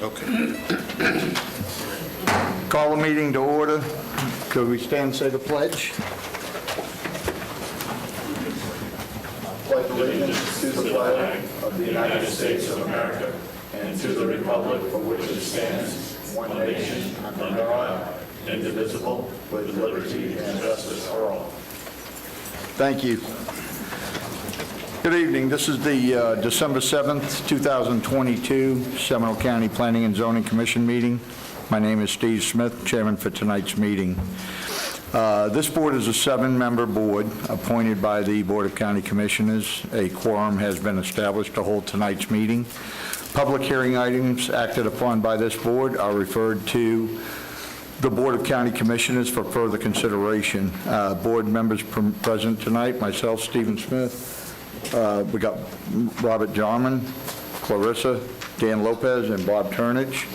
Okay. Call the meeting to order. Could we stand and say the pledge? Pledge allegiance to the flag of the United States of America and to the republic for which it stands, one nation, under God, indivisible, with liberty and justice for all. Thank you. Good evening. This is the December 7th, 2022 Seminole County Planning and Zoning Commission meeting. My name is Steve Smith, chairman for tonight's meeting. This board is a 7-member board appointed by the Board of County Commissioners. A quorum has been established to hold tonight's meeting. Public hearing items acted upon by this board are referred to the Board of County Commissioners for further consideration. Board members present tonight, myself, Stephen Smith. We got Robert Jarman, Clarissa, Dan Lopez, and Bob Turnage.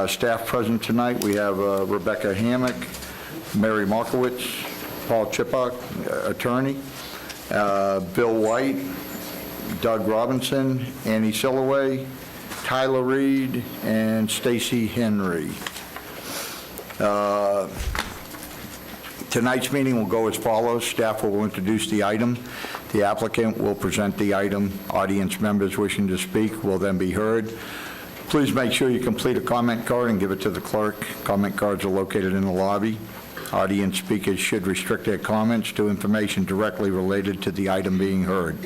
Staff present tonight, we have Rebecca Hammock, Mary Markowitz, Paul Chipak, attorney, Bill White, Doug Robinson, Annie Silloway, Tyler Reed, and Stacy Henry. Tonight's meeting will go as follows. Staff will introduce the item. The applicant will present the item. Audience members wishing to speak will then be heard. Please make sure you complete a comment card and give it to the clerk. Comment cards are located in the lobby. Audience speakers should restrict their comments to information directly related to the item being heard.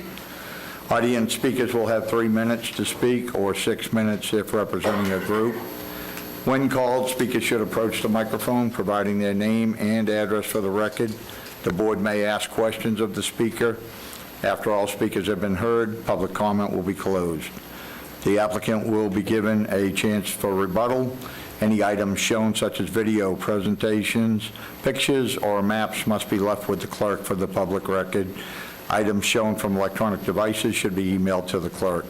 Audience speakers will have 3 minutes to speak or 6 minutes if representing a group. When called, speakers should approach the microphone, providing their name and address for the record. The board may ask questions of the speaker. After all speakers have been heard, public comment will be closed. The applicant will be given a chance for rebuttal. Any items shown, such as video presentations, pictures, or maps, must be left with the clerk for the public record. Items shown from electronic devices should be emailed to the clerk.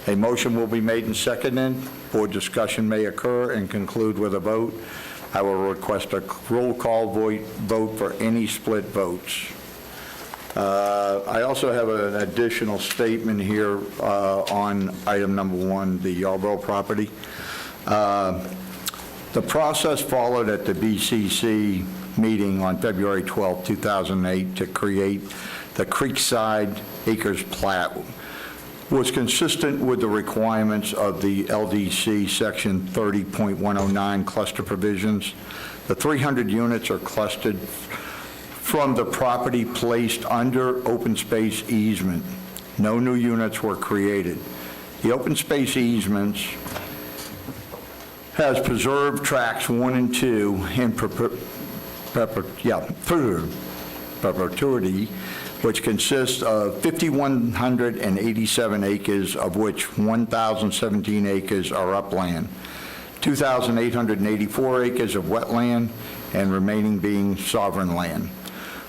A motion will be made and seconded. Board discussion may occur and conclude with a vote. I will request a roll call vote for any split votes. I also have an additional statement here on item number 1, the Yarborough property. The process followed at the BCC meeting on February 12, 2008 to create the Creekside Acres plat was consistent with the requirements of the LDC Section 30.109 cluster provisions. The 300 units are clustered from the property placed under open space easement. No new units were created. The open space easements has preserved tracks 1 and 2 in perpetuity, which consists of 5,187 acres, of which 1,017 acres are upland, 2,884 acres of wetland, and remaining being sovereign land.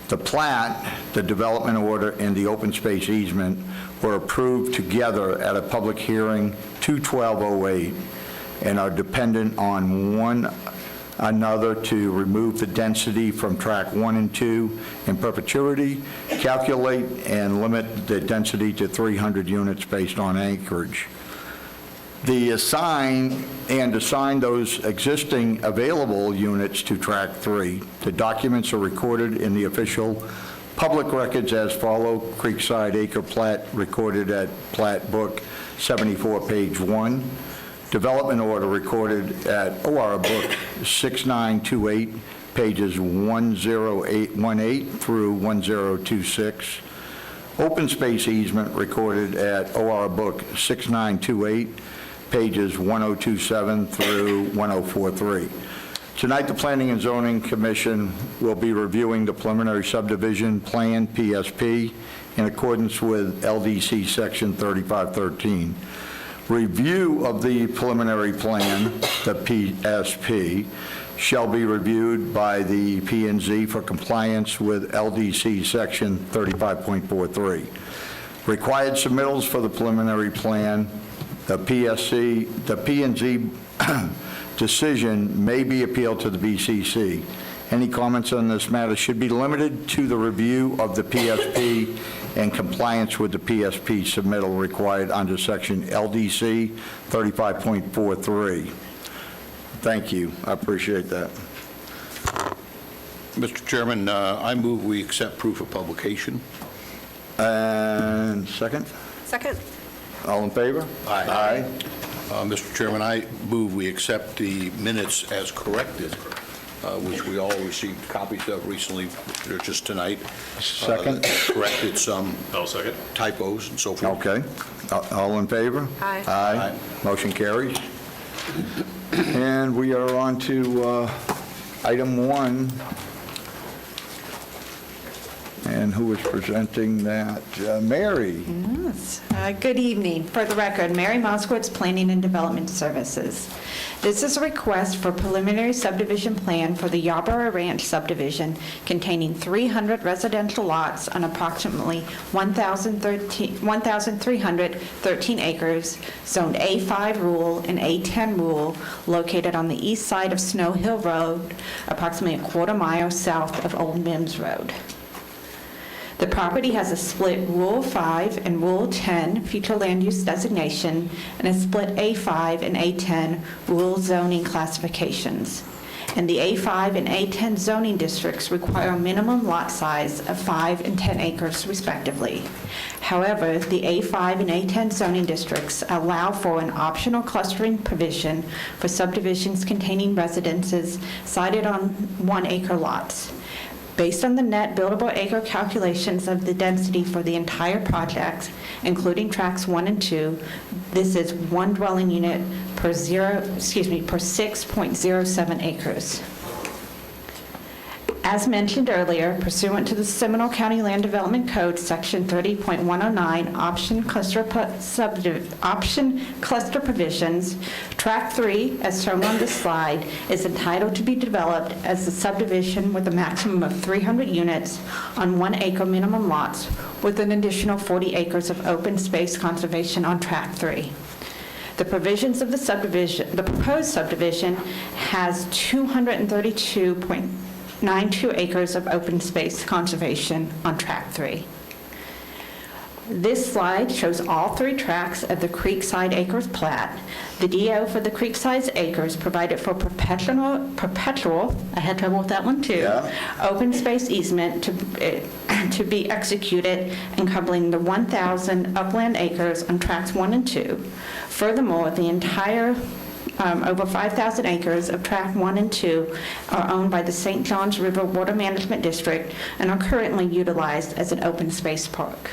The plat, the development order, and the open space easement were approved together at a public hearing 2/12/08 and are dependent on one another to remove the density from track 1 and 2 in perpetuity, calculate and limit the density to 300 units based on acreage. Assign those existing available units to track 3. The documents are recorded in the official public records as follow. Creekside Acre Plat recorded at Plat Book 74, page 1. Development order recorded at OR Book 6928, pages 10818 through 1026. Open space easement recorded at OR Book 6928, pages 1027 through 1043. Tonight, the Planning and Zoning Commission will be reviewing the preliminary subdivision plan, PSP, in accordance with LDC Section 3513. Review of the preliminary plan, the PSP, shall be reviewed by the P&Z for compliance with LDC Section 35.43. Required submittals for the preliminary plan, the P&Z decision may be appealed to the BCC. Any comments on this matter should be limited to the review of the PSP and compliance with the PSP submittal required under Section LDC 35.43. Thank you. I appreciate that. Mr. Chairman, I move we accept proof of publication. And second? Second. All in favor? Aye. Mr. Chairman, I move we accept the minutes as corrected, which we all received copies of recently, just tonight. Second. Corrected some I'll second. typos and so forth. Okay. All in favor? Aye. Aye. Motion carries. And we are on to item 1. And who is presenting that? Mary. Yes. Good evening. For the record, Mary Moskowitz, Planning and Development Services. This is a request for preliminary subdivision plan for the Yarborough Ranch subdivision containing 300 residential lots on approximately 1,313 acres, zoned A5 rural and A10 rural, located on the east side of Snow Hill Road, approximately a quarter mile south of Old Mims Road. The property has a split Rural 5 and Rural 10 future land use designation and a split A5 and A10 rural zoning classifications. And the A5 and A10 zoning districts require a minimum lot size of 5 and 10 acres respectively. However, the A5 and A10 zoning districts allow for an optional clustering provision for subdivisions containing residences sited on 1-acre lots. Based on the net buildable acre calculations of the density for the entire project, including tracts 1 and 2, this is 1 dwelling unit per 6.07 acres. As mentioned earlier, pursuant to the Seminole County Land Development Code, Section 30.109, option cluster provisions, Tract 3, as shown on this slide, is entitled to be developed as a subdivision with a maximum of 300 units on 1-acre minimum lots, with an additional 40 acres of open space conservation on Tract 3. The provisions of the subdivision, the proposed subdivision, has 232.92 acres of open space conservation on Tract 3. This slide shows all 3 tracts of the Creekside Acres plat. The DO for the Creekside Acres provided for perpetual, I had trouble with that one too, open space easement to be executed encompassing the 1,000 upland acres on tracts 1 and 2. Furthermore, the entire over 5,000 acres of Tract 1 and 2 are owned by the St. Johns River Water Management District and are currently utilized as an open space park.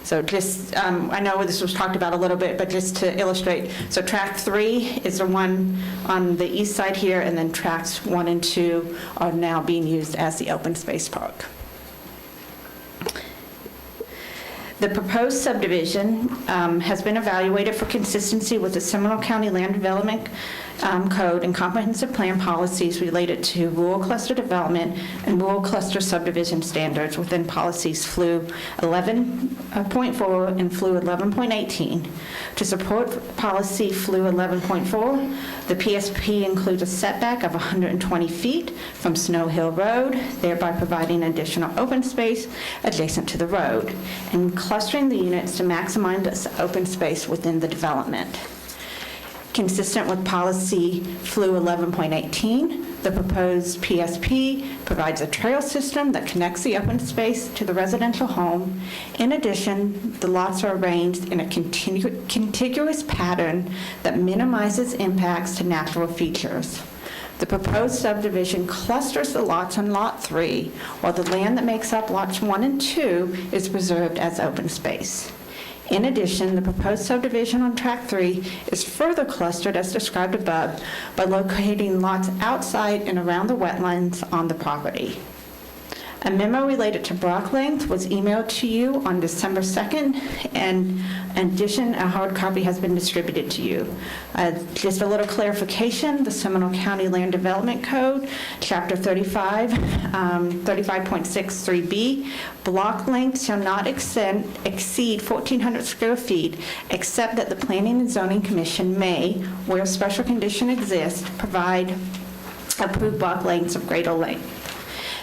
So just, I know this was talked about a little bit, but just to illustrate, so Tract 3 is the one on the east side here, and then Tracts 1 and 2 are now being used as the open space park. The proposed subdivision has been evaluated for consistency with the Seminole County Land Development Code and comprehensive plan policies related to rural cluster development and rural cluster subdivision standards within policies FLU 11.4 and FLU 11.18. To support policy FLU 11.4, the PSP includes a setback of 120 feet from Snow Hill Road, thereby providing additional open space adjacent to the road, and clustering the units to maximize this open space within the development. Consistent with policy FLU 11.18, the proposed PSP provides a trail system that connects the open space to the residential home. In addition, the lots are arranged in a contiguous pattern that minimizes impacts to natural features. The proposed subdivision clusters the lots on Lot 3, while the land that makes up Lots 1 and 2 is preserved as open space. In addition, the proposed subdivision on Tract 3 is further clustered as described above by locating lots outside and around the wetlands on the property. A memo related to block length was emailed to you on December 2nd, and in addition, a hard copy has been distributed to you. Just a little clarification, the Seminole County Land Development Code, Chapter 35, 35.63B, block length shall not exceed 1,400 square feet, except that the Planning and Zoning Commission may, where a special condition exists, provide approved block lengths of greater length.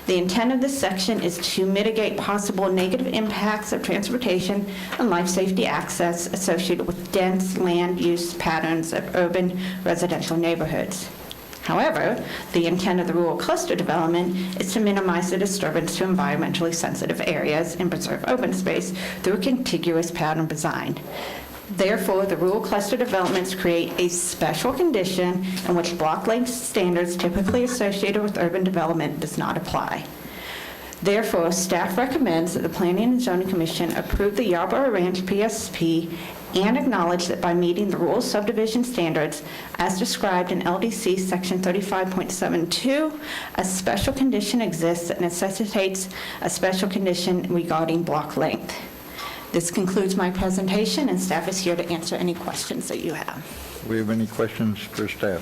The intent of this section is to mitigate possible negative impacts of transportation and life safety access associated with dense land use patterns of urban residential neighborhoods. However, the intent of the rural cluster development is to minimize the disturbance to environmentally sensitive areas and preserve open space through a contiguous pattern design. Therefore, the rural cluster developments create a special condition in which block length standards typically associated with urban development does not apply. Therefore, staff recommends that the Planning and Zoning Commission approve the Yarborough Ranch PSP and acknowledge that by meeting the rural subdivision standards as described in LDC Section 35.72, a special condition exists that necessitates a special condition regarding block length. This concludes my presentation, and staff is here to answer any questions that you have. We have any questions for staff?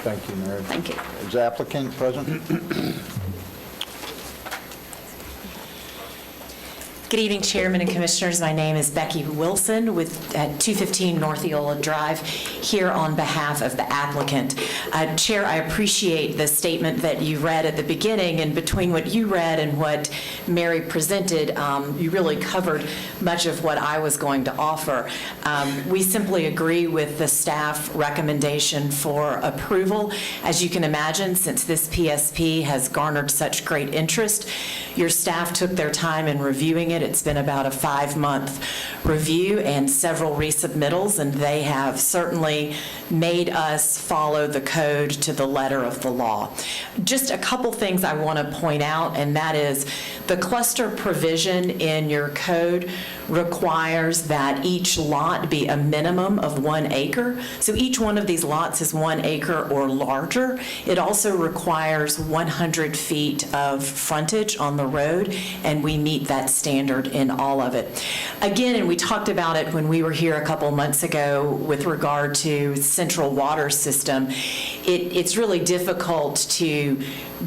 Thank you, Mary. Thank you. Is the applicant present? Good evening, Chairman and Commissioners. My name is Becky Wilson with 215 North Eola Drive, here on behalf of the applicant. Chair, I appreciate the statement that you read at the beginning, and between what you read and what Mary presented, you really covered much of what I was going to offer. We simply agree with the staff recommendation for approval. As you can imagine, since this PSP has garnered such great interest, your staff took their time in reviewing it. It's been about a 5-month review and several resubmittals, and they have certainly made us follow the code to the letter of the law. Just a couple things I want to point out, and that is the cluster provision in your code requires that each lot be a minimum of 1 acre. So each one of these lots is 1 acre or larger. It also requires 100 feet of frontage on the road, and we meet that standard in all of it. Again, and we talked about it when we were here a couple months ago with regard to central water system, it's really difficult to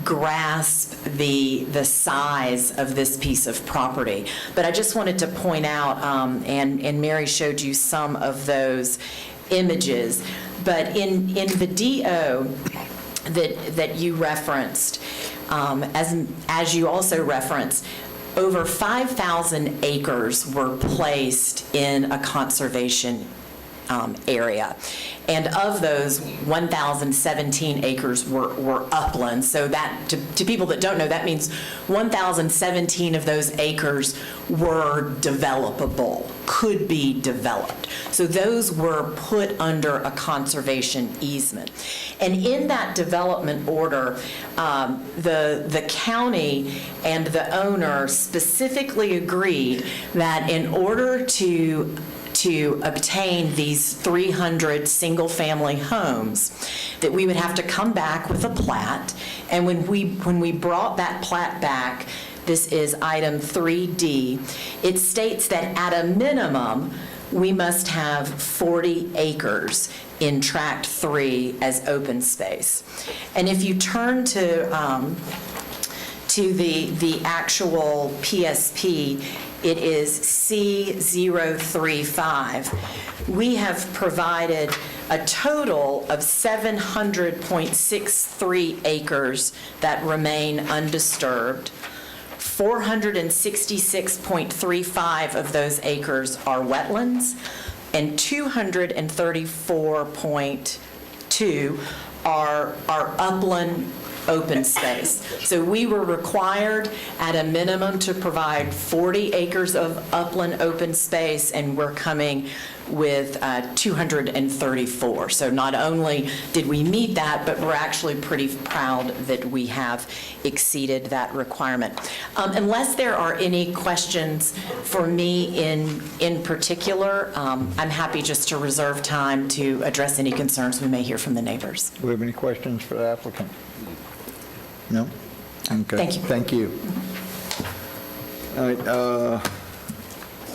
grasp the size of this piece of property. But I just wanted to point out, and Mary showed you some of those images, but in the DO that you referenced, as you also referenced, over 5,000 acres were placed in a conservation area. And of those, 1,017 acres were upland. So that, to people that don't know, that means 1,017 of those acres were developable, could be developed. So those were put under a conservation easement. And in that development order, the county and the owner specifically agreed that in order to obtain these 300 single-family homes, that we would have to come back with a plat. And when we brought that plat back, this is item 3D, it states that at a minimum, we must have 40 acres in Tract 3 as open space. And if you turn to the actual PSP, it is C035. We have provided a total of 700.63 acres that remain undisturbed. 466.35 of those acres are wetlands, and 234.2 are upland open space. So we were required at a minimum to provide 40 acres of upland open space, and we're coming with 234. So not only did we meet that, but we're actually pretty proud that we have exceeded that requirement. Unless there are any questions for me in particular, I'm happy just to reserve time to address any concerns we may hear from the neighbors. Do we have any questions for the applicant? No? Okay. Thank you. Thank you. All right,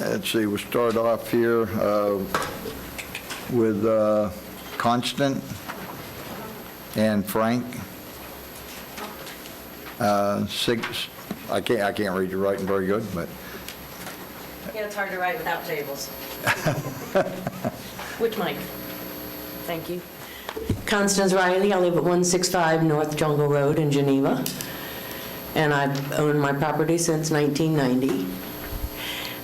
let's see, we'll start off here with Constant and Frank. I can't read your writing very good, but Yeah, it's hard to write without tables. Which mic? Thank you. Constance Riley. I live at 165 North Jungle Road in Geneva, and I've owned my property since 1990.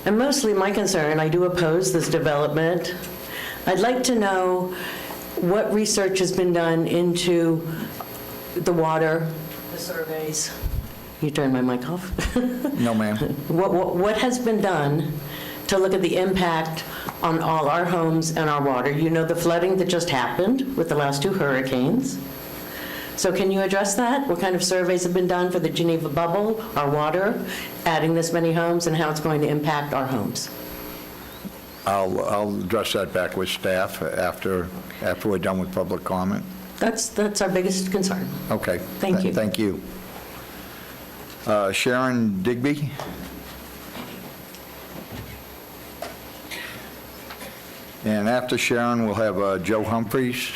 And mostly my concern, I do oppose this development. I'd like to know what research has been done into the water, the surveys. You turn my mic off? No, ma'am. What has been done to look at the impact on all our homes and our water? You know the flooding that just happened with the last 2 hurricanes. So can you address that? What kind of surveys have been done for the Geneva bubble, our water, adding this many homes, and how it's going to impact our homes? I'll address that back with staff after we're done with public comment. That's our biggest concern. Okay. Thank you. Thank you. Sharon Digby? And after Sharon, we'll have Joe Humphreys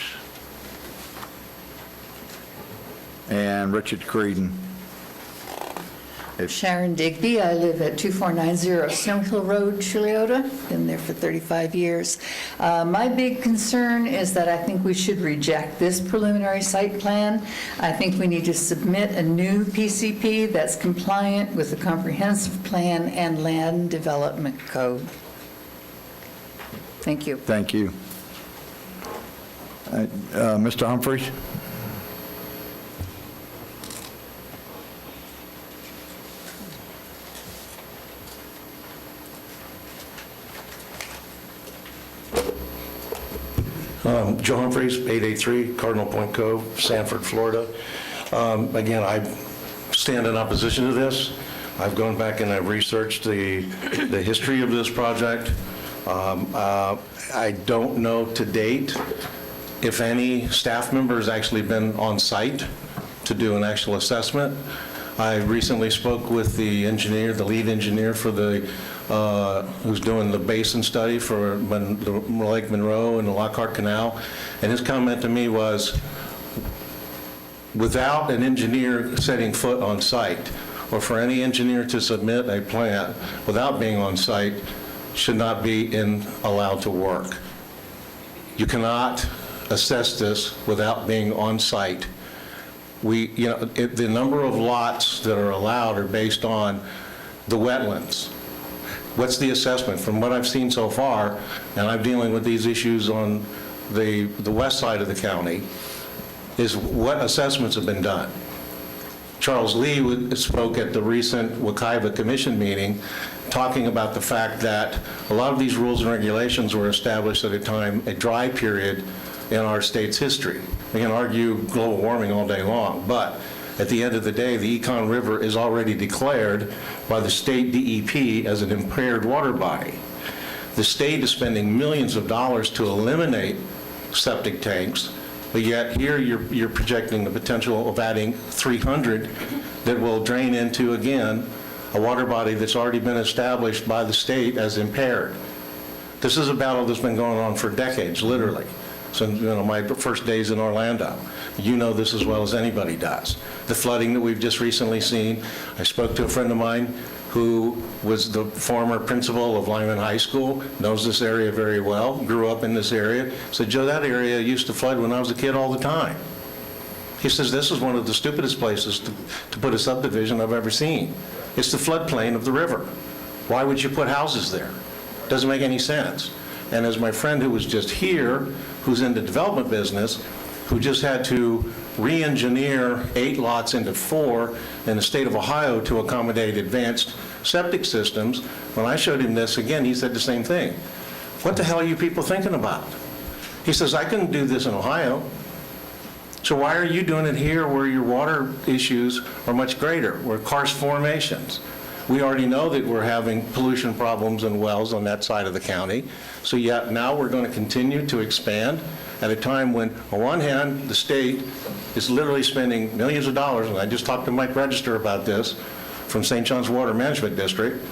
and Richard Creedon. Sharon Digby. I live at 2490 Snow Hill Road, Chiliota. Been there for 35 years. My big concern is that I think we should reject this preliminary site plan. I think we need to submit a new PCP that's compliant with the comprehensive plan and land development code. Thank you. Thank you. Mr. Humphreys? Joe Humphreys, 883 Cardinal Point Cove, Sanford, Florida. Again, I stand in opposition to this. I've gone back and I've researched the history of this project. I don't know to date if any staff member has actually been on site to do an actual assessment. I recently spoke with the engineer, the lead engineer for the who's doing the basin study for Lake Monroe and the Lockhart Canal, and his comment to me was, without an engineer setting foot on site, or for any engineer to submit a plan without being on site, should not be allowed to work. You cannot assess this without being on site. The number of lots that are allowed are based on the wetlands. What's the assessment? From what I've seen so far, and I'm dealing with these issues on the west side of the county, is what assessments have been done. Charles Lee spoke at the recent Wekiva Commission meeting talking about the fact that a lot of these rules and regulations were established at a dry period in our state's history. We can argue global warming all day long, but at the end of the day, the Econ River is already declared by the state DEP as an impaired water body. The state is spending millions of dollars to eliminate septic tanks, but yet here you're projecting the potential of adding 300 that will drain into, again, a water body that's already been established by the state as impaired. This is a battle that's been going on for decades, literally. Since my first days in Orlando. You know this as well as anybody does. The flooding that we've just recently seen. I spoke to a friend of mine who was the former principal of Lyman High School, knows this area very well, grew up in this area. Said, Joe, that area used to flood when I was a kid all the time. He says, this is one of the stupidest places to put a subdivision I've ever seen. It's the floodplain of the river. Why would you put houses there? Doesn't make any sense. And as my friend who was just here, who's in the development business, who just had to re-engineer 8 lots into 4 in the state of Ohio to accommodate advanced septic systems, when I showed him this, again, he said the same thing. What the hell are you people thinking about? He says, I couldn't do this in Ohio. So why are you doing it here where your water issues are much greater, where karst formations? We already know that we're having pollution problems in wells on that side of the county. So yet now we're going to continue to expand at a time when, on one hand, the state is literally spending millions of dollars, and I just talked to Mike Register about this from St. John's Water Management District.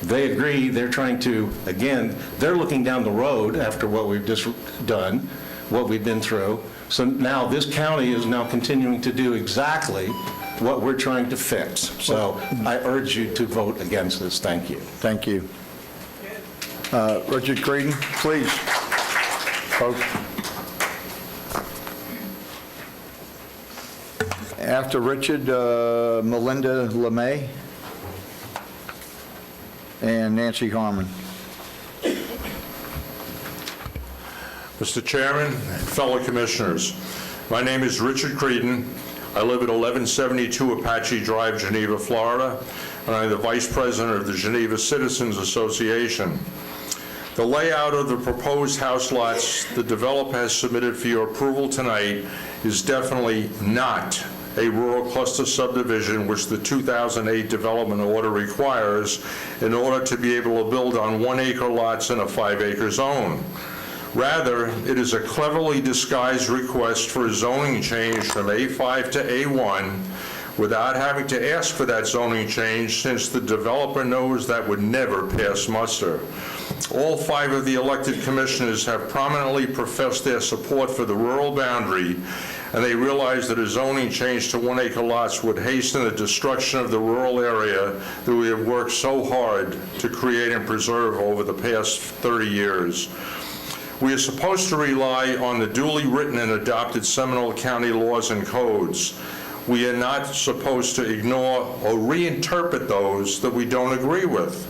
They agree, they're trying to, again, they're looking down the road after what we've just done, what we've been through. So now this county is now continuing to do exactly what we're trying to fix. So I urge you to vote against this. Thank you. Thank you. Richard Creedon, please. Folks. After Richard, Melinda LeMay and Nancy Harmon. Mr. Chairman, fellow commissioners, my name is Richard Creedon. I live at 1172 Apache Drive, Geneva, Florida, and I'm the Vice President of the Geneva Citizens Association. The layout of the proposed house lots the developer has submitted for your approval tonight is definitely not a rural cluster subdivision, which the 2008 development order requires in order to be able to build on 1-acre lots in a 5-acre zone. Rather, it is a cleverly disguised request for a zoning change from A5 to A1 without having to ask for that zoning change, since the developer knows that would never pass muster. All 5 of the elected commissioners have prominently professed their support for the rural boundary, and they realize that a zoning change to 1-acre lots would hasten the destruction of the rural area that we have worked so hard to create and preserve over the past 30 years. We are supposed to rely on the duly written and adopted Seminole County laws and codes. We are not supposed to ignore or reinterpret those that we don't agree with.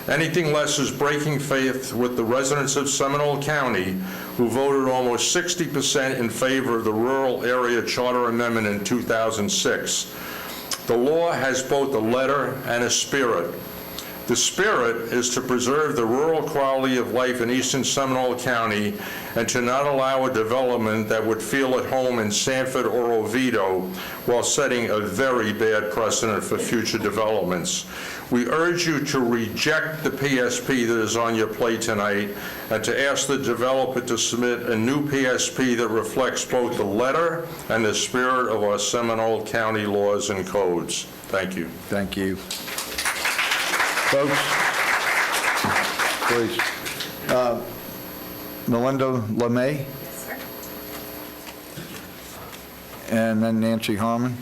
Anything less is breaking faith with the residents of Seminole County, who voted almost 60% in favor of the Rural Area Charter Amendment in 2006. The law has both a letter and a spirit. The spirit is to preserve the rural quality of life in eastern Seminole County and to not allow a development that would feel at home in Sanford or Oviedo while setting a very bad precedent for future developments. We urge you to reject the PSP that is on your plate tonight and to ask the developer to submit a new PSP that reflects both the letter and the spirit of our Seminole County laws and codes. Thank you. Thank you. Folks, please. Melinda LeMay? Yes, sir. And then Nancy Harmon.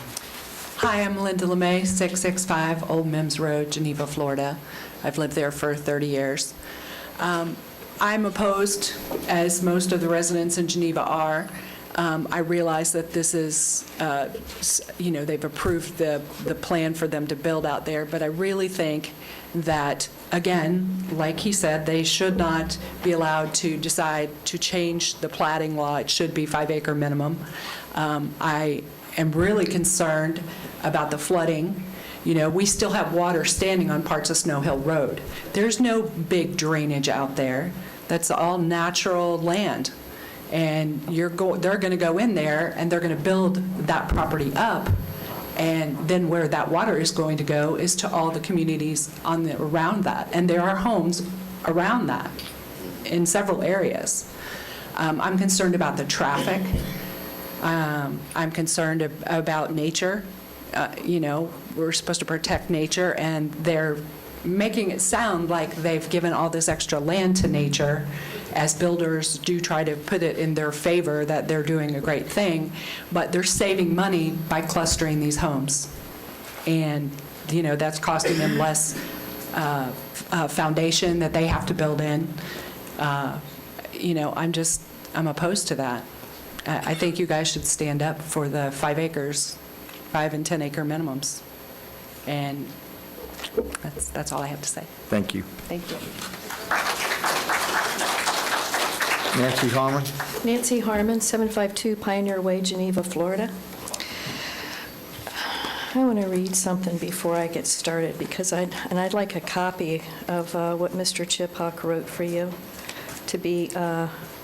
Hi, I'm Linda LeMay, 665 Old Mims Road, Geneva, Florida. I've lived there for 30 years. I'm opposed, as most of the residents in Geneva are. I realize that this is, they've approved the plan for them to build out there, but I really think that, again, like he said, they should not be allowed to decide to change the platting law. It should be 5-acre minimum. I am really concerned about the flooding. You know, we still have water standing on parts of Snow Hill Road. There's no big drainage out there. That's all natural land. And they're going to go in there and they're going to build that property up. And then where that water is going to go is to all the communities around that. And there are homes around that in several areas. I'm concerned about the traffic. I'm concerned about nature. We're supposed to protect nature, and they're making it sound like they've given all this extra land to nature, as builders do try to put it in their favor that they're doing a great thing, but they're saving money by clustering these homes. And, that's costing them less foundation that they have to build in. I'm opposed to that. I think you guys should stand up for the 5 acres, 5 and 10 acre minimums. And that's all I have to say. Thank you. Thank you. Nancy Harmon? Nancy Harmon, 752 Pioneer Way, Geneva, Florida. I want to read something before I get started, because I'd like a copy of what Mr. Chiphawk wrote for you to be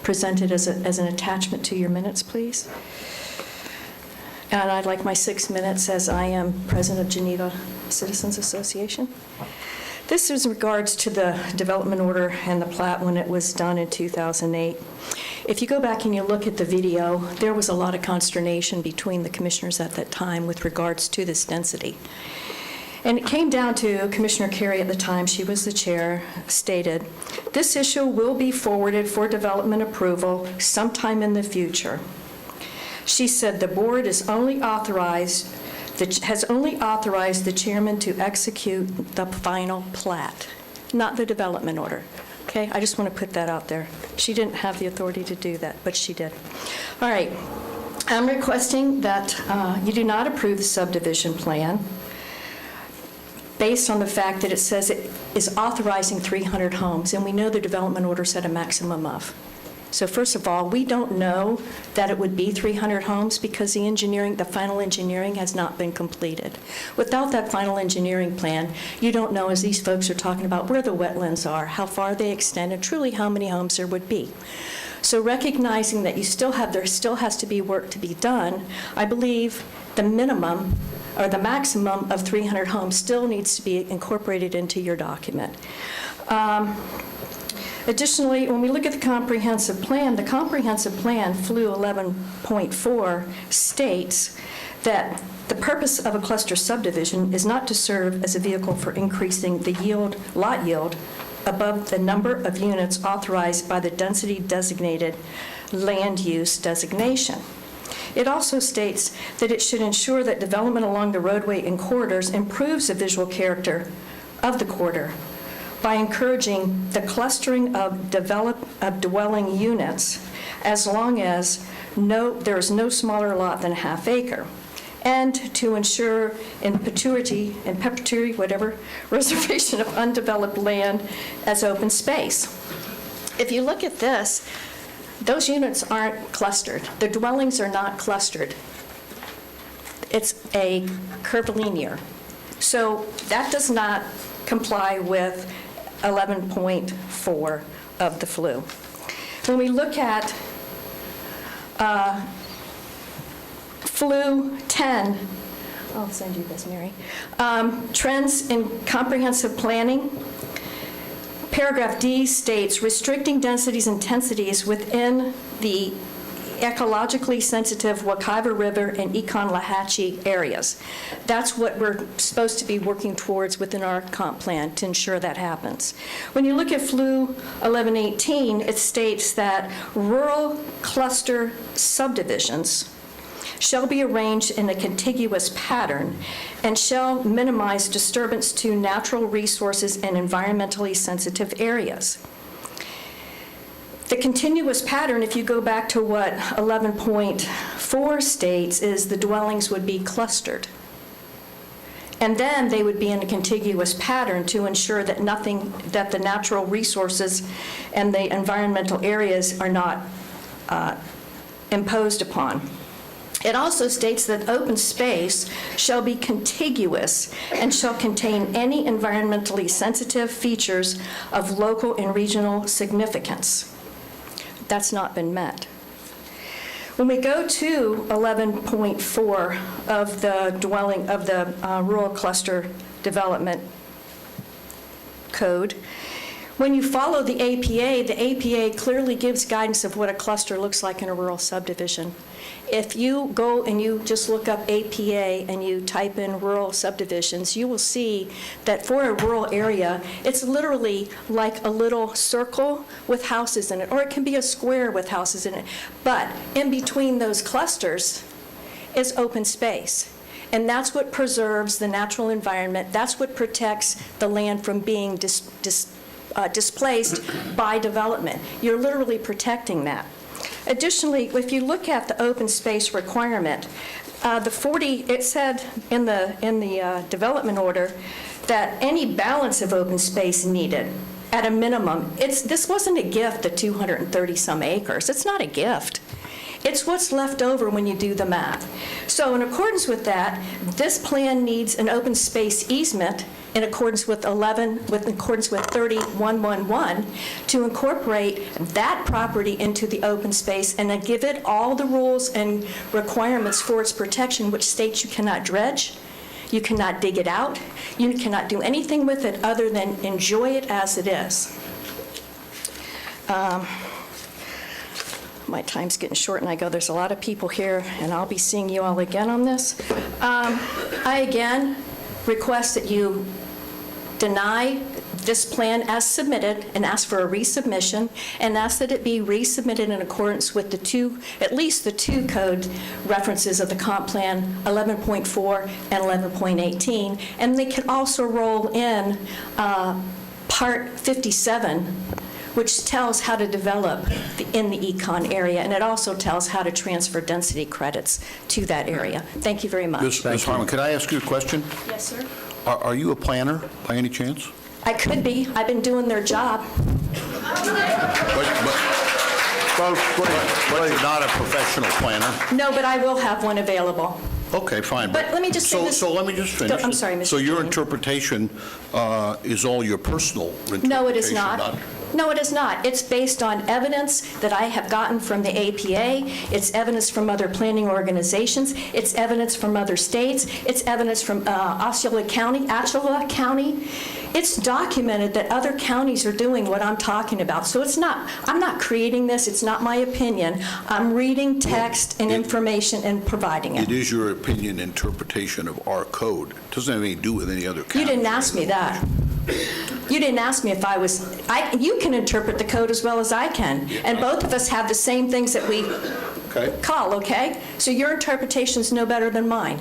presented as an attachment to your minutes, please. And I'd like my 6 minutes, as I am president of Geneva Citizens Association. This is in regards to the development order and the plat when it was done in 2008. If you go back and you look at the video, there was a lot of consternation between the commissioners at that time with regards to this density. And it came down to Commissioner Carey at the time, she was the chair, stated, "This issue will be forwarded for development approval sometime in the future." She said the board has only authorized the chairman to execute the final plat, not the development order. Okay, I just want to put that out there. She didn't have the authority to do that, but she did. All right. I'm requesting that you do not approve the subdivision plan based on the fact that it says it is authorizing 300 homes, and we know the development order said a maximum of. So first of all, we don't know that it would be 300 homes because the engineering, the final engineering has not been completed. Without that final engineering plan, you don't know, as these folks are talking about, where the wetlands are, how far they extend, and truly how many homes there would be. So recognizing that there still has to be work to be done, I believe the minimum or the maximum of 300 homes still needs to be incorporated into your document. Additionally, when we look at the comprehensive plan, FLU 11.4 states that the purpose of a cluster subdivision is not to serve as a vehicle for increasing the lot yield above the number of units authorized by the density designated land use designation. It also states that it should ensure that development along the roadway and corridors improves the visual character of the corridor by encouraging the clustering of dwelling units as long as there is no smaller lot than a half acre, and to ensure in perpetuity, reservation of undeveloped land as open space. If you look at this, those units aren't clustered. The dwellings are not clustered. It's a curvilinear. So that does not comply with 11.4 of the FLU. When we look at FLU 10, I'll send you this, Mary, trends in comprehensive planning, paragraph D states restricting densities and intensities within the ecologically sensitive Wekiva River and Econ-Lahatchie areas. That's what we're supposed to be working towards within our comp plan to ensure that happens. When you look at FLU 1118, it states that rural cluster subdivisions shall be arranged in a contiguous pattern and shall minimize disturbance to natural resources and environmentally sensitive areas. The continuous pattern, if you go back to what 11.4 states, is the dwellings would be clustered. And then they would be in a contiguous pattern to ensure that that the natural resources and the environmental areas are not imposed upon. It also states that open space shall be contiguous and shall contain any environmentally sensitive features of local and regional significance. That's not been met. When we go to 11.4 of the rural cluster development code, when you follow the APA clearly gives guidance of what a cluster looks like in a rural subdivision. If you go and you just look up APA and you type in rural subdivisions, you will see that for a rural area, it's literally like a little circle with houses in it, or it can be a square with houses in it. But in between those clusters is open space. And that's what preserves the natural environment. That's what protects the land from being displaced by development. You're literally protecting that. Additionally, if you look at the open space requirement, it said in the development order that any balance of open space needed at a minimum. This wasn't a gift, the 230 some acres. It's not a gift. It's what's left over when you do the math. So in accordance with that, this plan needs an open space easement in accordance with 30.111 to incorporate that property into the open space and then give it all the rules and requirements for its protection, which states you cannot dredge, you cannot dig it out, you cannot do anything with it other than enjoy it as it is. My time's getting short, and I go, there's a lot of people here, and I'll be seeing you all again on this. I again request that you deny this plan as submitted and ask for a resubmission, and ask that it be resubmitted in accordance with at least the two code references of the comp plan, 11.4 and 11.18, and they can also roll in Part 57, which tells how to develop in the econ area, and it also tells how to transfer density credits to that area. Thank you very much. Ms. Harmon, could I ask you a question? Yes, sir. Are you a planner by any chance? I could be. I've been doing their job. But you're not a professional planner. No, but I will have one available. Okay, fine. But let me just say this- So let me just finish. I'm sorry, Mr. So your Chairman. interpretation is all your personal interpretation? No, it is not. No, it is not. It's based on evidence that I have gotten from the APA. It's evidence from other planning organizations. It's evidence from other states. It's evidence from Osceola County. It's documented that other counties are doing what I'm talking about. So it's not, I'm not creating this. It's not my opinion. I'm reading text and information and providing It it. is your opinion, interpretation of our code. It doesn't have anything to do with any other county. You didn't ask me that. You didn't ask me if I was, you can interpret the code as well as I can, and both of us have the same things that we Okay. call, okay? So your interpretation's no better than mine.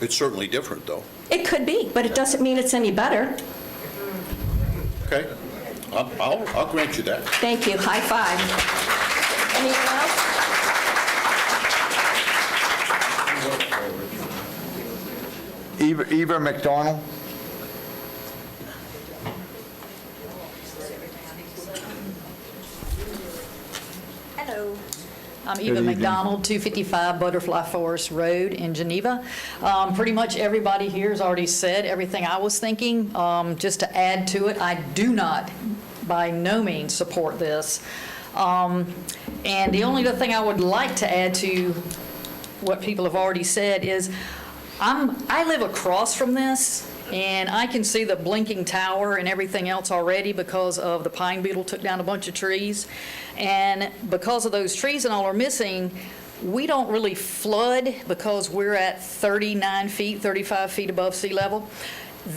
It's certainly different, though. It could be, but it doesn't mean it's any better. Okay? I'll grant you that. Thank you. High five. Anything else? Eva McDonald? Hello. I'm Good Eva evening. McDonald, 255 Butterfly Forest Road in Geneva. Pretty much everybody here has already said everything I was thinking. Just to add to it, I do not, by no means, support this. And the only other thing I would like to add to what people have already said is I live across from this, and I can see the blinking tower and everything else already because of the pine beetle took down a bunch of trees. And because of those trees and all are missing, we don't really flood because we're at 39 feet, 35 feet above sea level.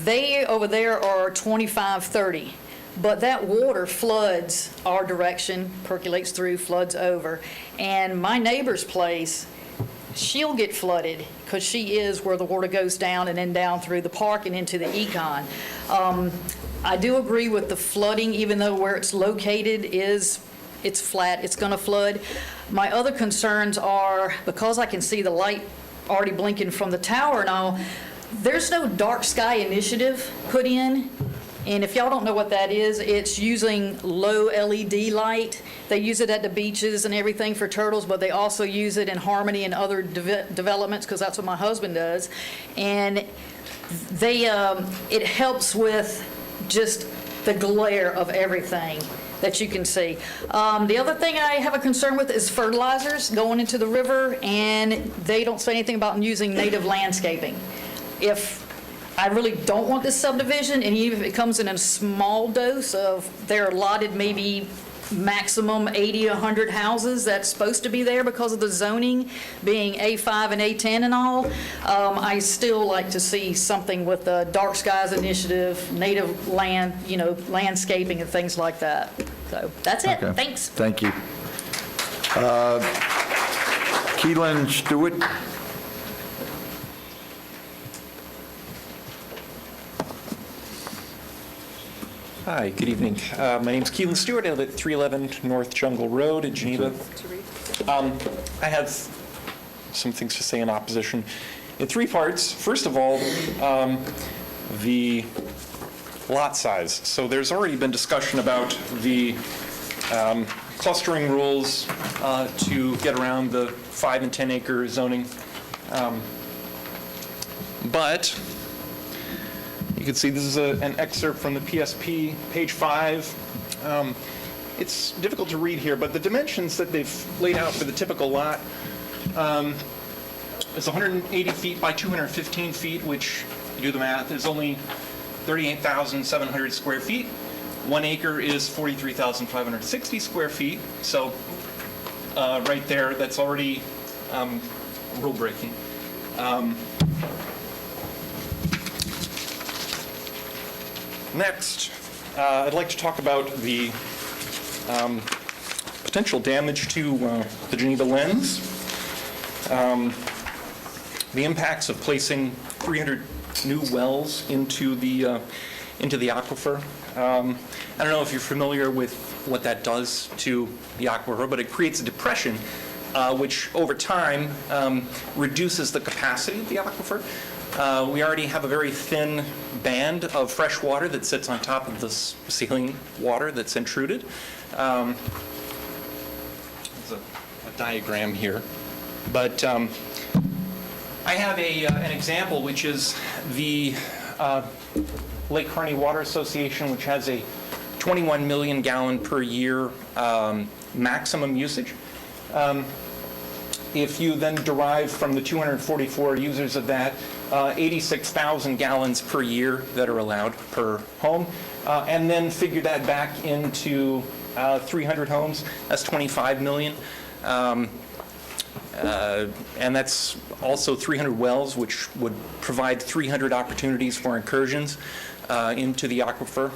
They over there are 25, 30. But that water floods our direction, percolates through, floods over. And my neighbor's place, she'll get flooded because she is where the water goes down and then down through the park and into the econ. I do agree with the flooding, even though where it's located it's flat, it's going to flood. My other concerns are, because I can see the light already blinking from the tower and all, there's no dark sky initiative put in. And if y'all don't know what that is, it's using low LED light. They use it at the beaches and everything for turtles, but they also use it in Harmony and other developments because that's what my husband does. And it helps with just the glare of everything that you can see. The other thing I have a concern with is fertilizers going into the river, and they don't say anything about using native landscaping. If I really don't want this subdivision, and even if it comes in a small dose of, they're allotted maybe maximum 80, 100 houses that's supposed to be there because of the zoning being A5 and A10 and all, I still like to see something with the Dark Skies Initiative, native land, landscaping and things like that. So that's it. Okay. Thanks. Thank you. Keelan Stewart? Hi, good evening. My name's Keelan Stewart. I live at 311 North Jungle Road in Geneva. I have some things to say in opposition in three parts. First of all, the lot size. So there's already been discussion about the clustering rules to get around the 5 and 10 acre zoning. But you can see this is an excerpt from the PSP, page 5. It's difficult to read here, but the dimensions that they've laid out for the typical lot is 180 feet by 215 feet, which, if you do the math, is only 38,700 square feet. 1 acre is 43,560 square feet. So right there, that's already rule breaking. Next, I'd like to talk about the potential damage to the Geneva lens, the impacts of placing 300 new wells into the into the aquifer. I don't know if you're familiar with what that does to the aquifer, but it creates a depression which over time reduces the capacity of the aquifer. We already have a very thin band of fresh water that sits on top of this saline water that's intruded. There's a diagram here. But I have an example, which is the Lake Kearney Water Association, which has a 21 million gallon per year maximum usage. If you then derive from the 244 users of that, 86,000 gallons per year that are allowed per home, and then figure that back into 300 homes, that's 25 million. And that's also 300 wells, which would provide 300 opportunities for incursions into the aquifer.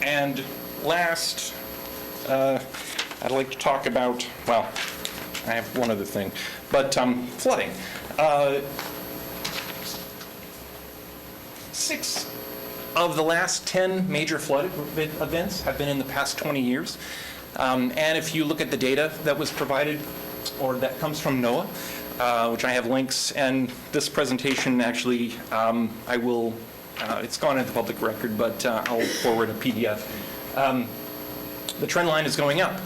And last, I'd like to talk about, well, I have one other thing, but flooding. 6 of the last 10 major flood events have been in the past 20 years. And if you look at the data that was provided, or that comes from NOAA, which I have links, and this presentation actually, I will, it's gone into the public record, but I'll forward a PDF. The trend line is going up.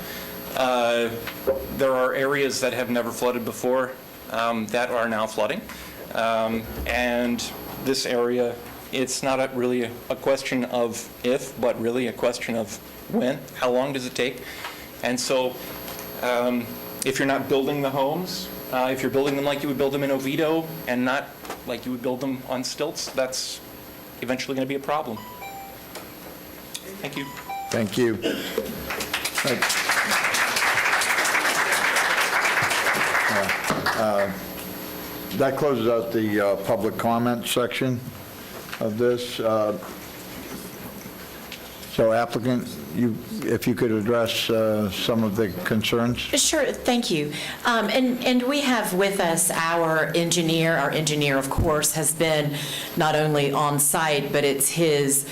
There are areas that have never flooded before that are now flooding. And this area, it's not really a question of if, but really a question of when. How long does it take? And so if you're not building the homes, if you're building them like you would build them in Oviedo and not like you would build them on stilts, that's eventually going to be a problem. Thank you. Thank you. That closes out the public comment section of this. So applicant, if you could address some of the concerns? Sure, thank you. And we have with us our engineer. Our engineer, of course, has been not only on site, but it's his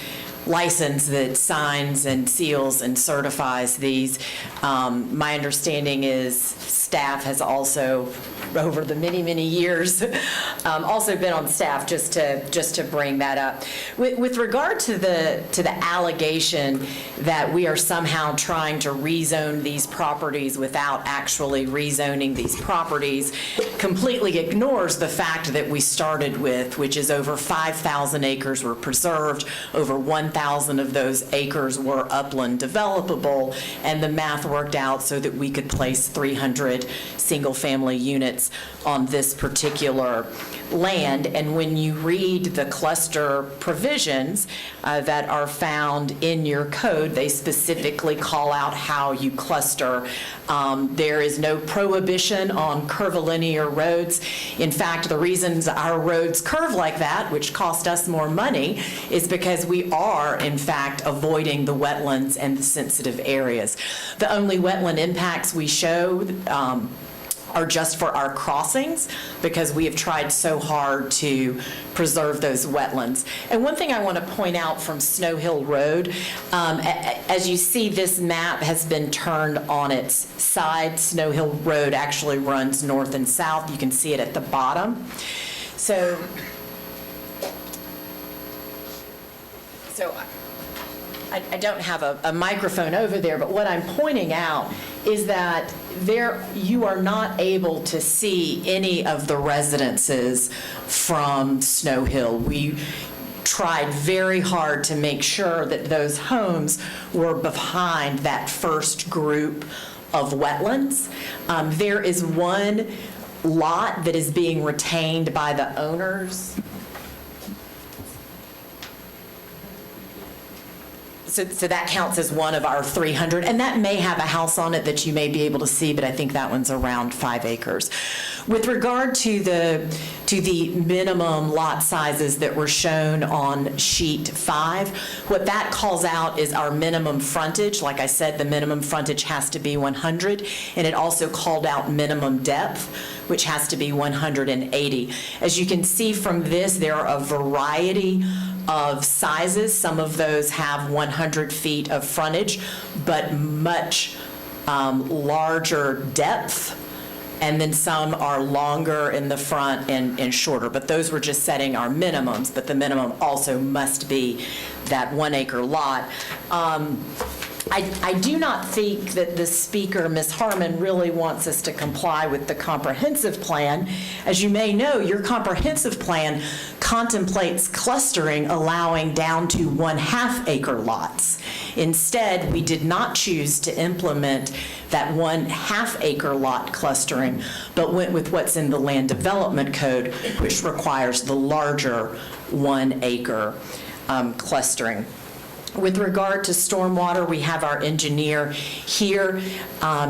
license that signs and seals and certifies these. My understanding is staff has also, over the many, many years, also been on staff, just to bring that up. With regard to the allegation that we are somehow trying to rezone these properties without actually rezoning these properties, completely ignores the fact that we started with, which is over 5,000 acres were preserved, over 1,000 of those acres were upland developable, and the math worked out so that we could place 300 single-family units on this particular land. And when you read the cluster provisions that are found in your code, they specifically call out how you cluster. There is no prohibition on curvilinear roads. In fact, the reasons our roads curve like that, which cost us more money, is because we are, in fact, avoiding the wetlands and the sensitive areas. The only wetland impacts we show are just for our crossings, because we have tried so hard to preserve those wetlands. And one thing I want to point out from Snow Hill Road, as you see, this map has been turned on its side. Snow Hill Road actually runs north and south. You can see it at the bottom. So I don't have a microphone over there, but what I'm pointing out is that you are not able to see any of the residences from Snow Hill. We tried very hard to make sure that those homes were behind that first group of wetlands. There is one lot that is being retained by the owners. So that counts as one of our 300, and that may have a house on it that you may be able to see, but I think that one's around 5 acres. With regard to the minimum lot sizes that were shown on sheet 5, what that calls out is our minimum frontage. Like I said, the minimum frontage has to be 100, and it also called out minimum depth, which has to be 180. As you can see from this, there are a variety of sizes. Some of those have 100 feet of frontage, but much larger depth. And then some are longer in the front and shorter. But those were just setting our minimums, but the minimum also must be that 1 acre lot. I do not think that the speaker, Ms. Harmon, really wants us to comply with the comprehensive plan. As you may know, your comprehensive plan contemplates clustering, allowing down to 1/2 acre lots. Instead, we did not choose to implement that 1/2 acre lot clustering, but went with what's in the Land Development Code, which requires the larger 1 acre clustering. With regard to stormwater, we have our engineer here,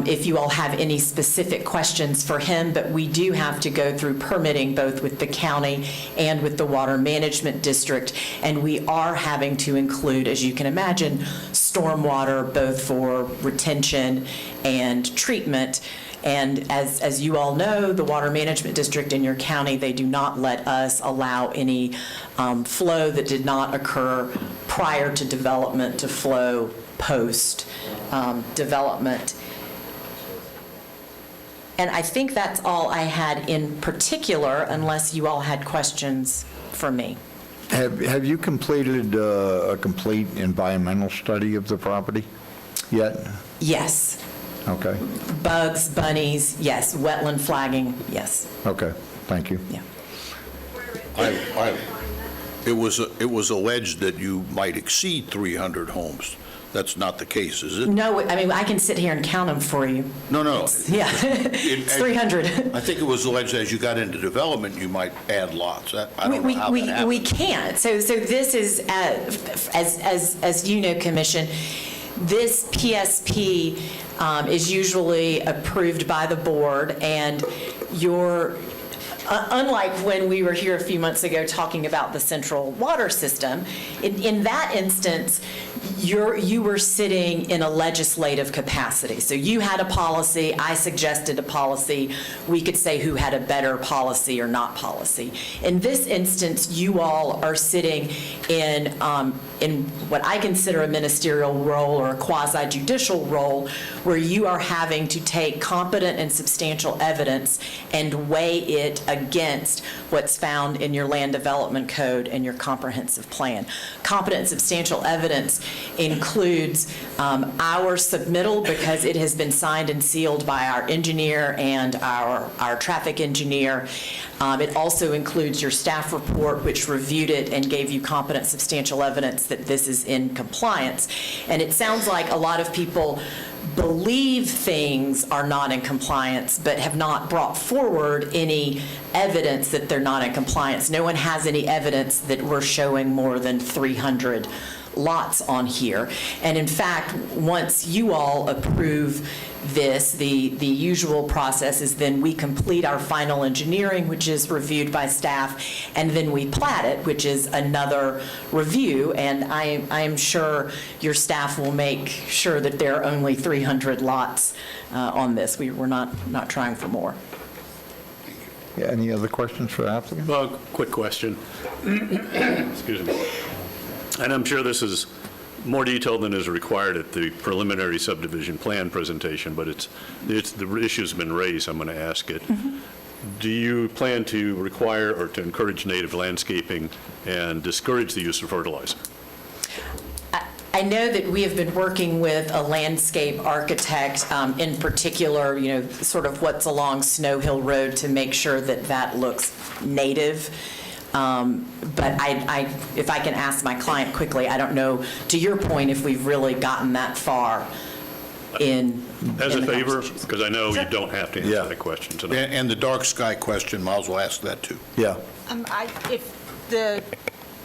if you all have any specific questions for him, but we do have to go through permitting both with the county and with the Water Management District, and we are having to include, as you can imagine, stormwater both for retention and treatment. And as you all know, the Water Management District in your county, they do not let us allow any flow that did not occur prior to development to flow post development. And I think that's all I had in particular, unless you all had questions for me. Have you completed a complete environmental study of the property yet? Yes. Okay. Bugs, bunnies, yes. Wetland flagging, yes. Okay, thank you. Yeah. It was alleged that you might exceed 300 homes. That's not the case, is it? No, I mean, I can sit here and count them for you. No. Yeah, it's 300. I think it was alleged as you got into development, you might add lots. I don't know how that happened. We can't. So this is, as you know, Commission, this PSP is usually approved by the board, and unlike when we were here a few months ago talking about the central water system, in that instance, you were sitting in a legislative capacity. So you had a policy, I suggested a policy, we could say who had a better policy or not policy. In this instance, you all are sitting in what I consider a ministerial role or a quasi-judicial role, where you are having to take competent and substantial evidence and weigh it against what's found in your Land Development Code and your comprehensive plan. Competent and substantial evidence includes our submittal, because it has been signed and sealed by our engineer and our traffic engineer. It also includes your staff report, which reviewed it and gave you competent, substantial evidence that this is in compliance. And it sounds like a lot of people believe things are not in compliance, but have not brought forward any evidence that they're not in compliance. No one has any evidence that we're showing more than 300 lots on here. And in fact, once you all approve this, the usual process is then we complete our final engineering, which is reviewed by staff, and then we plat it, which is another review. And I am sure your staff will make sure that there are only 300 lots on this. We're not trying for more. Yeah, any other questions for the applicant? Well, quick question. Excuse me. And I'm sure this is more detailed than is required at the preliminary subdivision plan presentation, but the issue's been raised, I'm going to ask it. Mm-hmm. Do you plan to require or to encourage native landscaping and discourage the use of fertilizer? I know that we have been working with a landscape architect, in particular, sort of what's along Snow Hill Road, to make sure that that looks native. But if I can ask my client quickly, I don't know, to your point, if we've really gotten that far in As in a the favor, conversation. because I know you don't have to answer that question tonight. And the dark sky question, might as well ask that too. Yeah. If the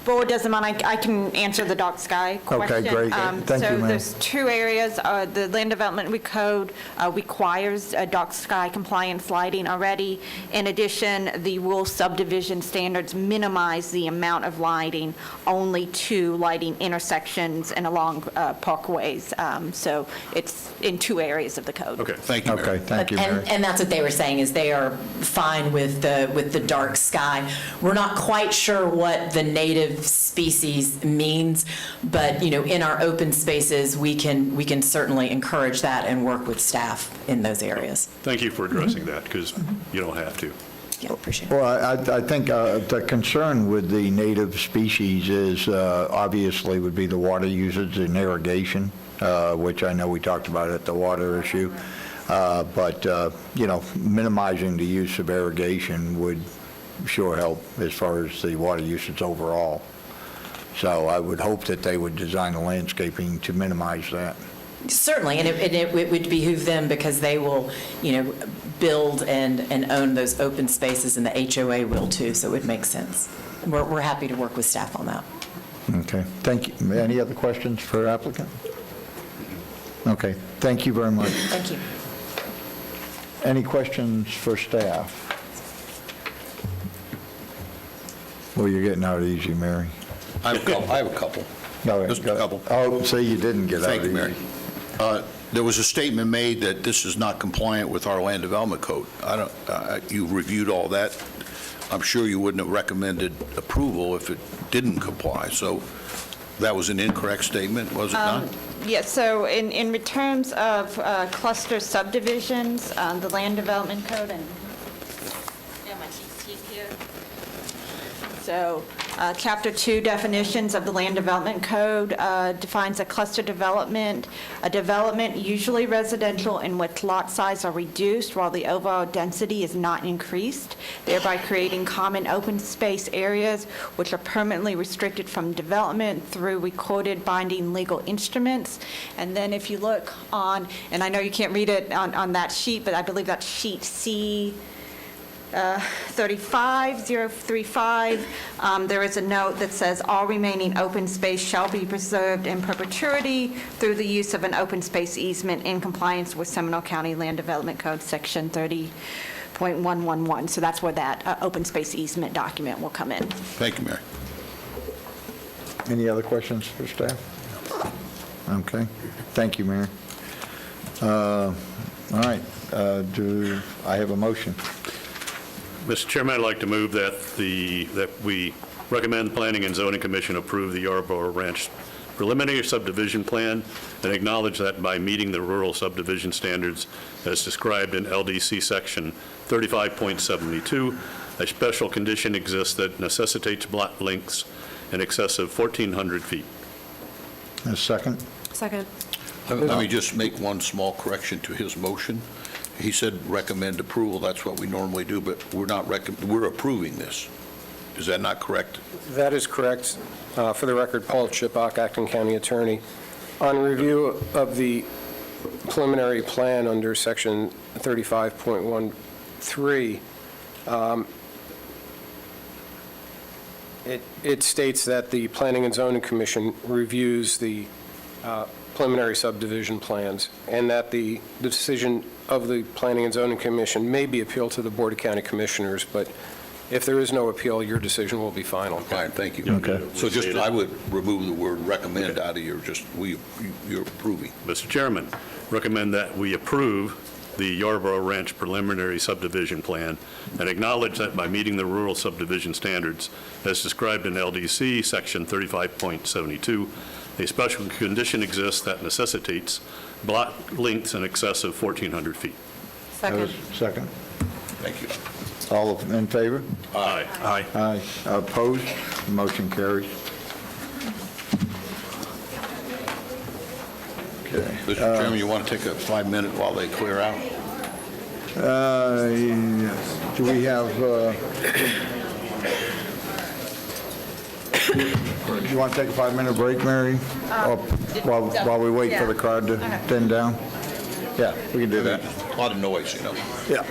board doesn't mind, I can answer the dark sky question. great. Thank you, So ma'am. there's two areas. The Land Development Code requires dark sky compliance lighting already. In addition, the rural subdivision standards minimize the amount of lighting only to lighting intersections and along parkways. So it's in two areas of the code. Okay. Thank you, Mary. Okay, thank you, Mary. And that's what they were saying, is they are fine with the dark sky. We're not quite sure what the native species means, but, in our open spaces, we can certainly encourage that and work with staff in those areas. Thank you for addressing that, because you don't have to. Yeah, appreciate it. Well, I think the concern with the native species is, obviously, would be the water usage and irrigation, which I know we talked about at the water issue. But, minimizing the use of irrigation would sure help as far as the water usage overall. So I would hope that they would design the landscaping to minimize that. Certainly, and it would behoove them, because they will, build and own those open spaces, and the HOA will too, so it would make sense. We're happy to work with staff on that. Okay, thank you. Any other questions for applicant? Okay, thank you very much. Thank you. Any questions for staff? Well, you're getting out easy, Mary. I have a couple. Go ahead. Just a couple. Oh, see, you didn't get out Thank easy. you, Mary. There was a statement made that this is not compliant with our land development code. You reviewed all that. I'm sure you wouldn't have recommended approval if it didn't comply. So that was an incorrect statement, was it not? Yes, so in terms of cluster subdivisions, the Land Development Code, and my cheat sheet here. So Chapter 2 definitions of the Land Development Code defines a cluster development, a development usually residential in which lot size are reduced while the overall density is not increased, thereby creating common open space areas which are permanently restricted from development through recorded binding legal instruments. And then if you look on, and I know you can't read it on that sheet, but I believe that's sheet C, 35035, there is a note that says, all remaining open space shall be preserved in perpetuity through the use of an open space easement in compliance with Seminole County Land Development Code, Section 30.111. So that's where that open space easement document will come in. Thank you, Mary. Any other questions for staff? Okay, thank you, Mary. All right, do I have a motion? Mr. Chairman, I'd like to move that we recommend the Planning and Zoning Commission approve the Yarborough Ranch preliminary subdivision plan and acknowledge that by meeting the rural subdivision standards as described in LDC Section 35.72, a special condition exists that necessitates block lengths in excess of 1,400 feet. A second? Second. Let me just make one small correction to his motion. He said recommend approval, that's what we normally do, but we're approving this. Is that not correct? That is correct. For the record, Paul Chipok, Acting County Attorney. On review of the preliminary plan under Section 35.13, it states that the Planning and Zoning Commission reviews the preliminary subdivision plans, and that the decision of the Planning and Zoning Commission may be appealed to the Board of County Commissioners, but if there is no appeal, your decision will be final. Fine, thank you. Okay. So just, I would remove the word recommend out of your, you're approving. Mr. Chairman, recommend that we approve the Yarborough Ranch preliminary subdivision plan and acknowledge that by meeting the rural subdivision standards as described in LDC Section 35.72, a special condition exists that necessitates block lengths in excess of 1,400 feet. Second. Second. Thank you. All in favor? Aye. Aye. Aye. Opposed? Motion carries. Okay. Mr. Chairman, you want to take a 5-minute while they clear out? Do we have, do you want to take a 5-minute break, Mary? Or while we wait for the crowd to thin down? Yeah, we can do that. A lot of noise, you know. Yeah.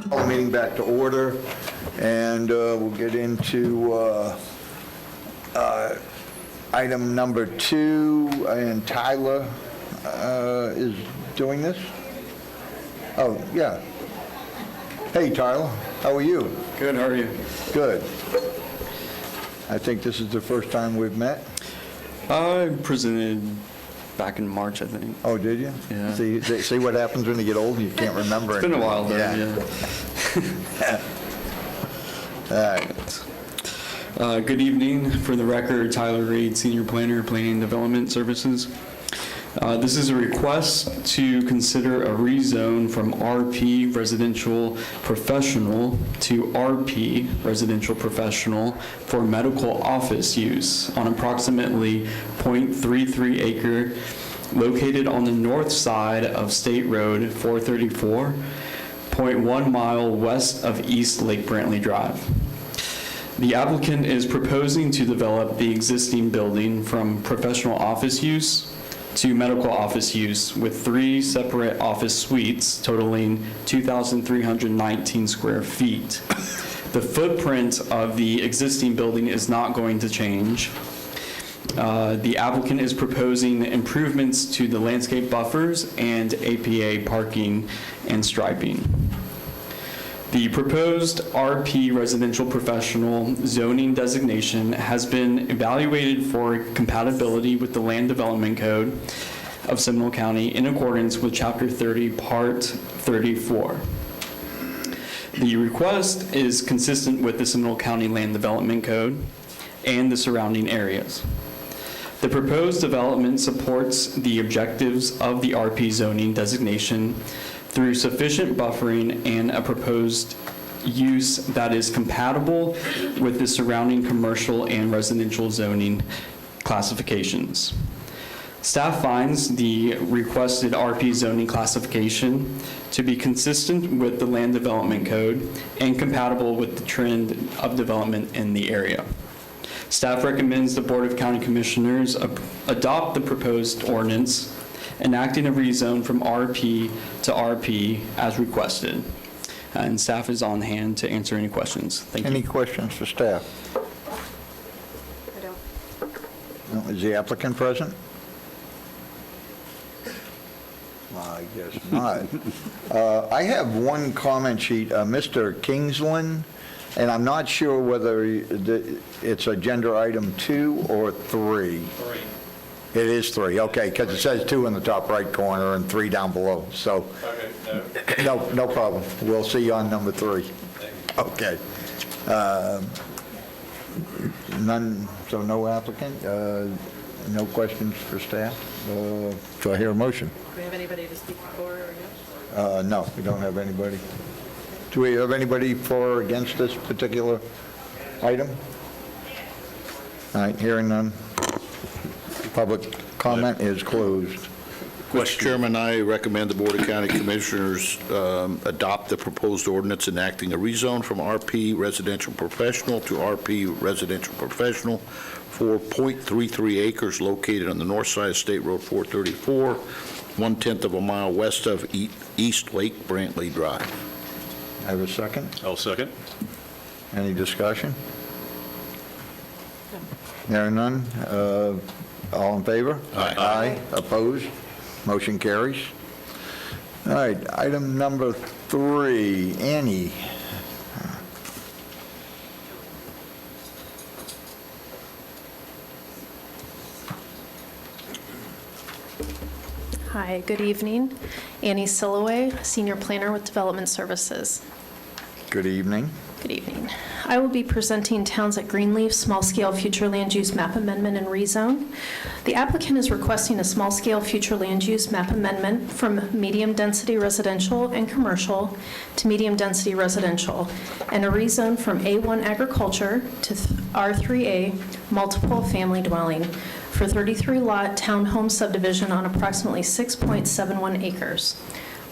Call the meeting back to order, and we'll get into item number 2, and Tyler is doing this. Oh, yeah. Hey, Tyler, how are you? Good, how are you? Good. I think this is the first time we've met. I presented back in March, I think. Oh, did you? Yeah. See what happens when you get old and you can't remember It's been a anything. while, though, yeah. All right. Good evening. For the record, Tyler Reed, Senior Planner, Planning and Development Services. This is a request to consider a rezone from RP Residential Professional to RP Residential Professional for medical office use on approximately .33 acre located on the north side of State Road 434, 0.1 mile west of East Lake Brantley Drive. The applicant is proposing to develop the existing building from professional office use to medical office use with 3 separate office suites totaling 2,319 square feet. The footprint of the existing building is not going to change. The applicant is proposing improvements to the landscape buffers and APA parking and striping. The proposed RP Residential Professional zoning designation has been evaluated for compatibility with the Land Development Code of Seminole County in accordance with Chapter 30, Part 34. The request is consistent with the Seminole County Land Development Code and the surrounding areas. The proposed development supports the objectives of the RP zoning designation through sufficient buffering and a proposed use that is compatible with the surrounding commercial and residential zoning classifications. Staff finds the requested RP zoning classification to be consistent with the Land Development Code and compatible with the trend of development in the area. Staff recommends the Board of County Commissioners adopt the proposed ordinance enacting a rezone from RP to RP as requested. And staff is on hand to answer any questions. Thank you. Any questions for staff? I don't. No, is the applicant present? I guess not. I have one comment sheet, Mr. Kingsland, and I'm not sure whether it's agenda item 2 or 3. It is 3, okay, because it says 2 in the top right corner and 3 down below, so. Okay, no problem. We'll see you on number 3. Okay. None, so no applicant, no questions for staff? Do I hear a motion? Do we have anybody to speak for or against? No, we don't have anybody. Do we have anybody for or against this particular item? All right, hearing none. Public comment is closed. Mr. Chairman, I recommend the Board of County Commissioners adopt the proposed ordinance enacting a rezone from RP Residential Professional to RP Residential Professional for .33 acres located on the north side of State Road 434, 1/10 of a mile west of East Lake Brantley Drive. I have a second. I'll second. Any discussion? Hearing none. All in favor? Aye. Aye. Opposed? Motion carries. All right, item number 3, Annie. Hi, good evening. Annie Silloway, Senior Planner with Development Services. Good evening. Good evening. I will be presenting Townsend Greenleaf Small-Scale Future Land Use Map Amendment and Rezone. The applicant is requesting a small-scale future land use map amendment from medium-density residential and commercial to medium-density residential, and a rezone from A1 agriculture to R3A multiple family dwelling for 33-lot townhome subdivision on approximately 6.71 acres,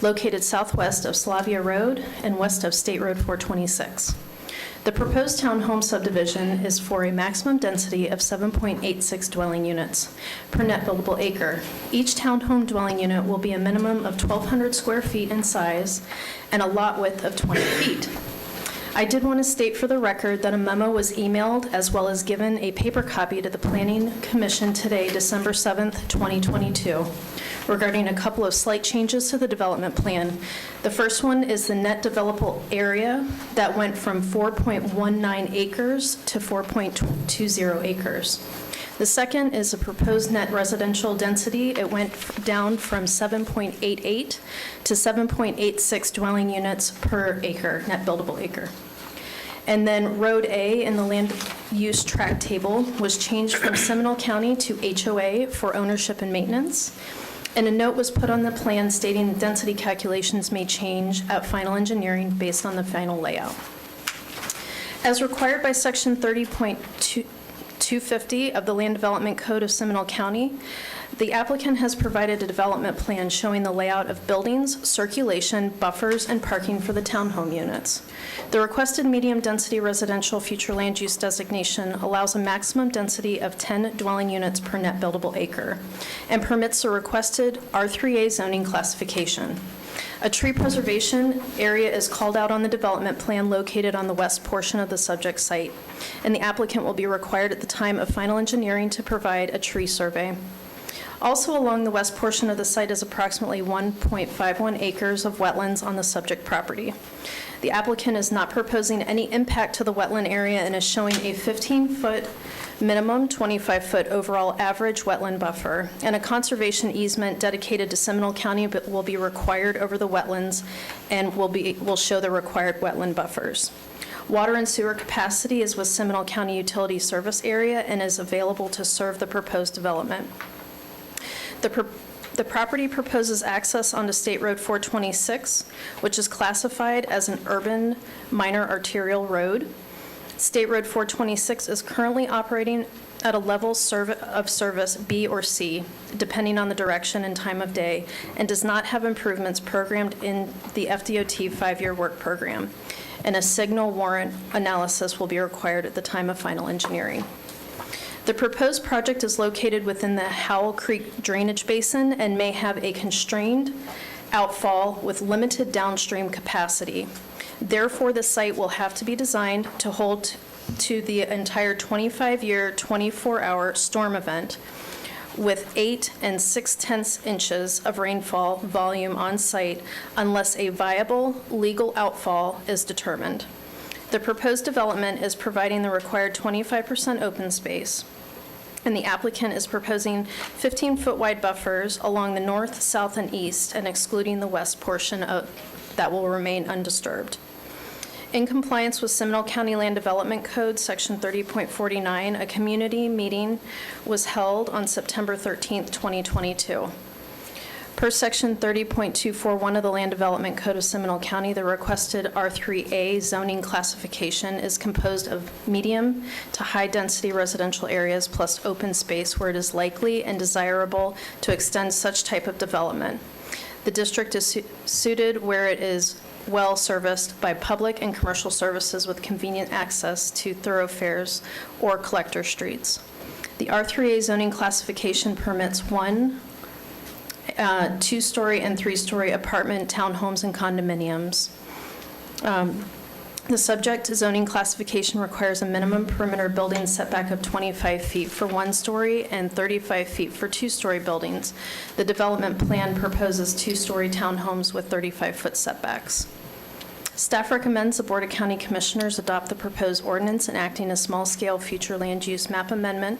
located southwest of Slavia Road and west of State Road 426. The proposed townhome subdivision is for a maximum density of 7.86 dwelling units per net buildable acre. Each townhome dwelling unit will be a minimum of 1,200 square feet in size and a lot width of 20 feet. I did want to state for the record that a memo was emailed as well as given a paper copy to the Planning Commission today, December 7th, 2022, regarding a couple of slight changes to the development plan. The first one is the net developable area that went from 4.19 acres to 4.20 acres. The second is a proposed net residential density. It went down from 7.88 to 7.86 dwelling units per acre, net buildable acre. And then Road A in the land use tract table was changed from Seminole County to HOA for ownership and maintenance. and a note was put on the plan stating the density calculations may change at final engineering based on the final layout. As required by Section 30.250 of the Land Development Code of Seminole County, the applicant has provided a development plan showing the layout of buildings, circulation, buffers, and parking for the townhome units. The requested medium-density residential future land use designation allows a maximum density of 10 dwelling units per net buildable acre and permits the requested R3A zoning classification. A tree preservation area is called out on the development plan located on the west portion of the subject site, and the applicant will be required at the time of final engineering to provide a tree survey. Also along the west portion of the site is approximately 1.51 acres of wetlands on the subject property. The applicant is not proposing any impact to the wetland area and is showing a 15-foot minimum, 25-foot overall average wetland buffer, and a conservation easement dedicated to Seminole County will be required over the wetlands and will show the required wetland buffers. Water and sewer capacity is with Seminole County Utility Service Area and is available to serve the proposed development. The property proposes access onto State Road 426, which is classified as an urban minor arterial road. State Road 426 is currently operating at a level of service B or C, depending on the direction and time of day, and does not have improvements programmed in the FDOT 5-year work program, and a signal warrant analysis will be required at the time of final engineering. The proposed project is located within the Howell Creek drainage basin and may have a constrained outfall with limited downstream capacity. Therefore, the site will have to be designed to hold to the entire 25-year, 24-hour storm event with 8 6/10 inches of rainfall volume on site unless a viable legal outfall is determined. The proposed development is providing the required 25% open space, and the applicant is proposing 15-foot wide buffers along the north, south, and east, and excluding the west portion that will remain undisturbed. In compliance with Seminole County Land Development Code, Section 30.49, a community meeting was held on September 13th, 2022. Per Section 30.241 of the Land Development Code of Seminole County, the requested R3A zoning classification is composed of medium to high-density residential areas plus open space where it is likely and desirable to extend such type of development. The district is suited where it is well serviced by public and commercial services with convenient access to thoroughfares or collector streets. The R3A zoning classification permits 1, 2-story and 3-story apartment, townhomes, and condominiums. The subject zoning classification requires a minimum perimeter building setback of 25 feet for 1-story and 35 feet for 2-story buildings. The development plan proposes 2-story townhomes with 35-foot setbacks. Staff recommends the Board of County Commissioners adopt the proposed ordinance enacting a small-scale future land use map amendment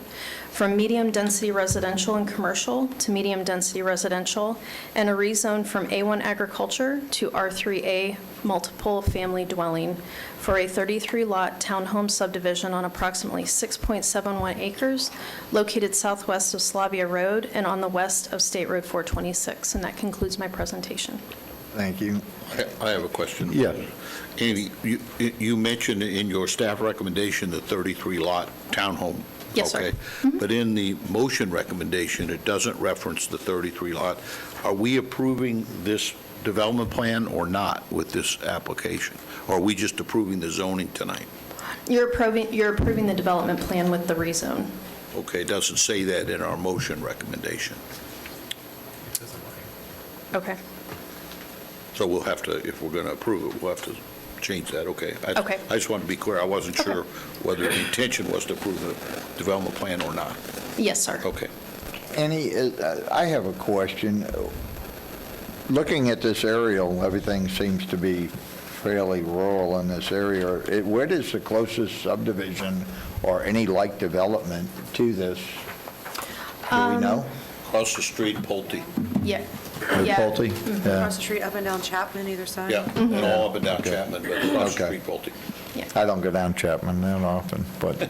from medium-density residential and commercial to medium-density residential and a rezone from A1 agriculture to R3A multiple family dwelling for a 33-lot townhome subdivision on approximately 6.71 acres located southwest of Slavia Road and on the west of State Road 426. And that concludes my presentation. Thank you. I have a question. Yes. Amy, you mentioned in your staff recommendation the 33-lot townhome. Yes, sir. Okay. But in the motion recommendation, it doesn't reference the 33-lot. Are we approving this development plan or not with this application? Or are we just approving the zoning tonight? You're approving the development plan with the rezone. Okay, it doesn't say that in our motion recommendation. Okay. So we'll have to, if we're going to approve it, we'll have to change that, okay? Okay. I just want to be clear, I wasn't sure whether the intention was to approve the development plan or not. Yes, sir. Okay. Annie, I have a question. Looking at this aerial, everything seems to be fairly rural in this area. Where is the closest subdivision or any like development to this? Do we know? Across the street, Pulte. Yeah. Pulte? Yeah. Across the street, up and down Chapman, either side? Yeah, and all up and down Chapman, but across the street, Pulte. I don't go down Chapman that often, but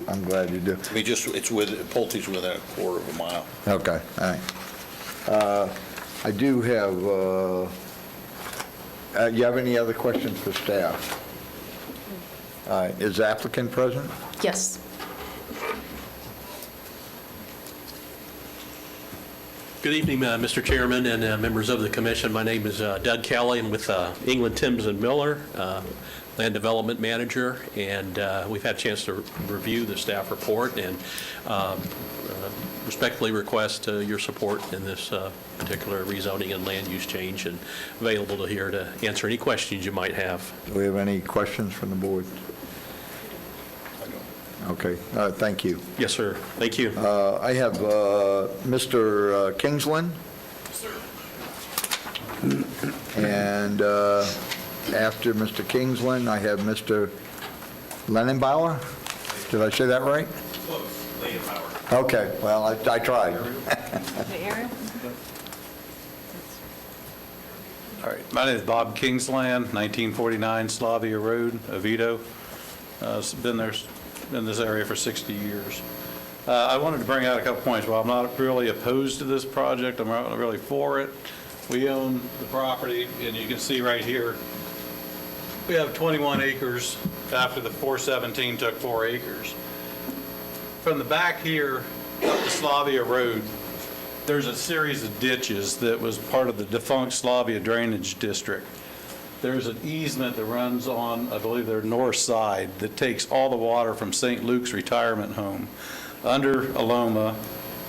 I'm glad you do. I mean, just, Pulte's within a quarter of a mile. Okay, all right. I do have, you have any other questions for staff? All right, is the applicant present? Yes. Good evening, Mr. Chairman and members of the commission. My name is Doug Kelly. I'm with England, Timms and Miller, Land Development Manager, and we've had a chance to review the staff report and respectfully request your support in this particular rezoning and land use change, and available here to answer any questions you might have. Do we have any questions from the board? Okay, thank you. Yes, sir. Thank you. I have Mr. Kingsland. And after Mr. Kingsland, I have Mr. Lenenbauer. Did I say that right? Close. Lenenbauer. Okay, well, I tried. All right, my name is Bob Kingsland, 1949 Slavia Road, Oviedo. Been there in this area for 60 years. I wanted to bring out a couple points. While I'm not really opposed to this project, I'm not really for it. We own the property, and you can see right here, we have 21 acres after the 417 took 4 acres. From the back here up to Slavia Road, there's a series of ditches that was part of the defunct Slavia Drainage District. There's an easement that runs on, I believe, their north side that takes all the water from St. Luke's retirement home under Aloma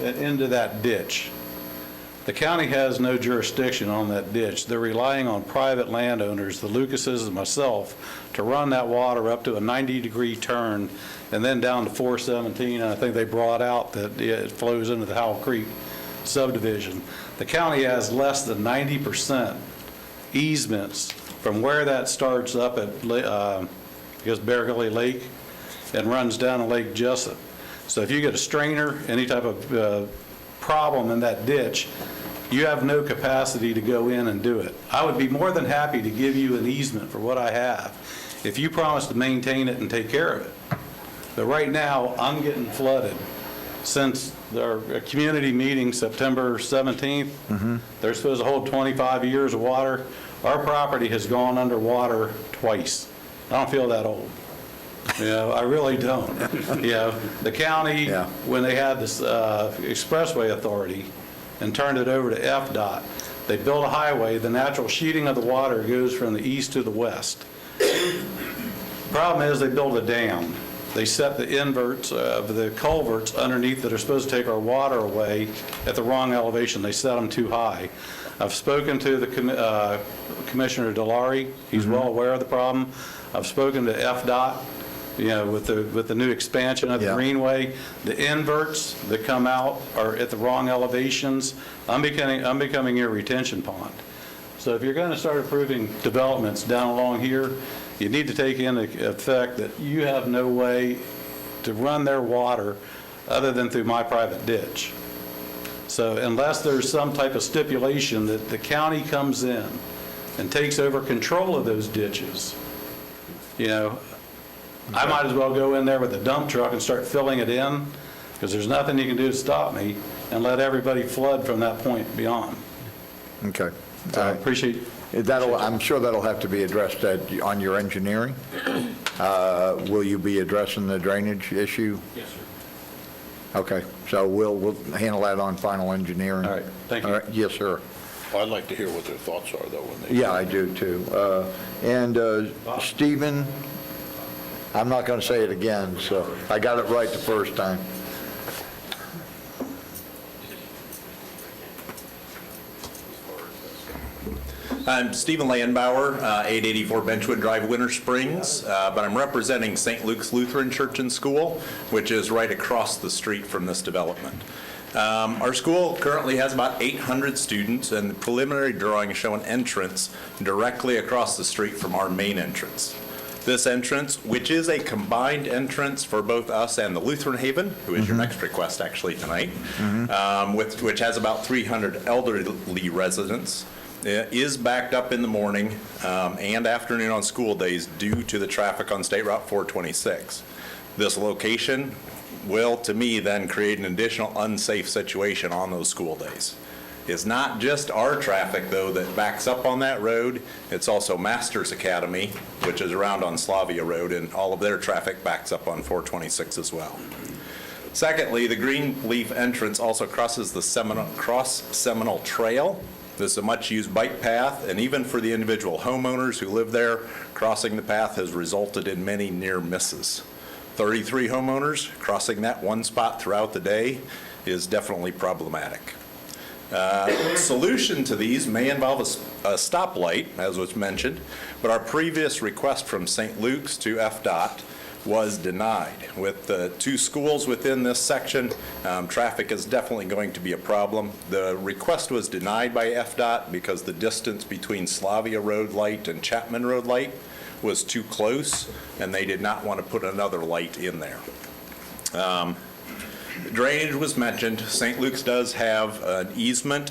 and into that ditch. The county has no jurisdiction on that ditch. They're relying on private landowners, the Lucases and myself, to run that water up to a 90-degree turn and then down to 417. And I think they brought out that it flows into the Howell Creek subdivision. The county has less than 90% easements from where that starts up at, I guess, Bear Gully Lake and runs down to Lake Jessup. So if you get a strainer, any type of problem in that ditch, you have no capacity to go in and do it. I would be more than happy to give you an easement for what I have if you promise to maintain it and take care of it. But right now, I'm getting flooded. Since our community meeting September 17th, they're supposed to hold 25 years of water. Our property has gone underwater twice. I don't feel that old. You know, I really don't. You know, the county, when they had this expressway authority and turned it over to FDOT, they built a highway. The natural sheeting of the water goes from the east to the west. Problem is, they built a dam. They set the inverts of the culverts underneath that are supposed to take our water away at the wrong elevation. They set them too high. I've spoken to the Commissioner Delary. He's well aware of the problem. I've spoken to FDOT, you know, with the new expansion of the Greenway. The inverts that come out are at the wrong elevations. I'm becoming your retention pond. So if you're going to start approving developments down along here, you need to take into effect that you have no way to run their water other than through my private ditch. So unless there's some type of stipulation that the county comes in and takes over control of those ditches, you know, I might as well go in there with a dump truck and start filling it in, because there's nothing you can do to stop me, and let everybody flood from that point beyond. Okay. So I appreciate. I'm sure that'll have to be addressed on your engineering. Will you be addressing the drainage issue? Yes, sir. Okay, so we'll handle that on final engineering. All right, thank you. All right, yes, sir. I'd like to hear what their thoughts are, though, when they... Yeah, I do, too. And Stephen, I'm not going to say it again, so I got it right the first time. I'm Stephen Landbauer, 884 Benchwood Drive, Winter Springs, but I'm representing St. Luke's Lutheran Church and School, which is right across the street from this development. Our school currently has about 800 students, and the preliminary drawings show an entrance directly across the street from our main entrance. This entrance, which is a combined entrance for both us and the Lutheran Haven, who is your next request actually tonight, which has about 300 elderly residents, is backed up in the morning and afternoon on school days due to the traffic on State Route 426. This location will, to me, then create an additional unsafe situation on those school days. It's not just our traffic, though, that backs up on that road. It's also Masters Academy, which is around on Slavia Road, and all of their traffic backs up on 426 as well. Secondly, the Greenleaf entrance also crosses the Seminole Trail. This is a much-used bike path, and even for the individual homeowners who live there, crossing the path has resulted in many near misses. 33 homeowners crossing that one spot throughout the day is definitely problematic. Solution to these may involve a stoplight, as was mentioned, but our previous request from St. Luke's to FDOT was denied. With the 2 schools within this section, traffic is definitely going to be a problem. The request was denied by FDOT because the distance between Slavia Road Light and Chapman Road Light was too close, and they did not want to put another light in there. Drainage was mentioned. St. Luke's does have an easement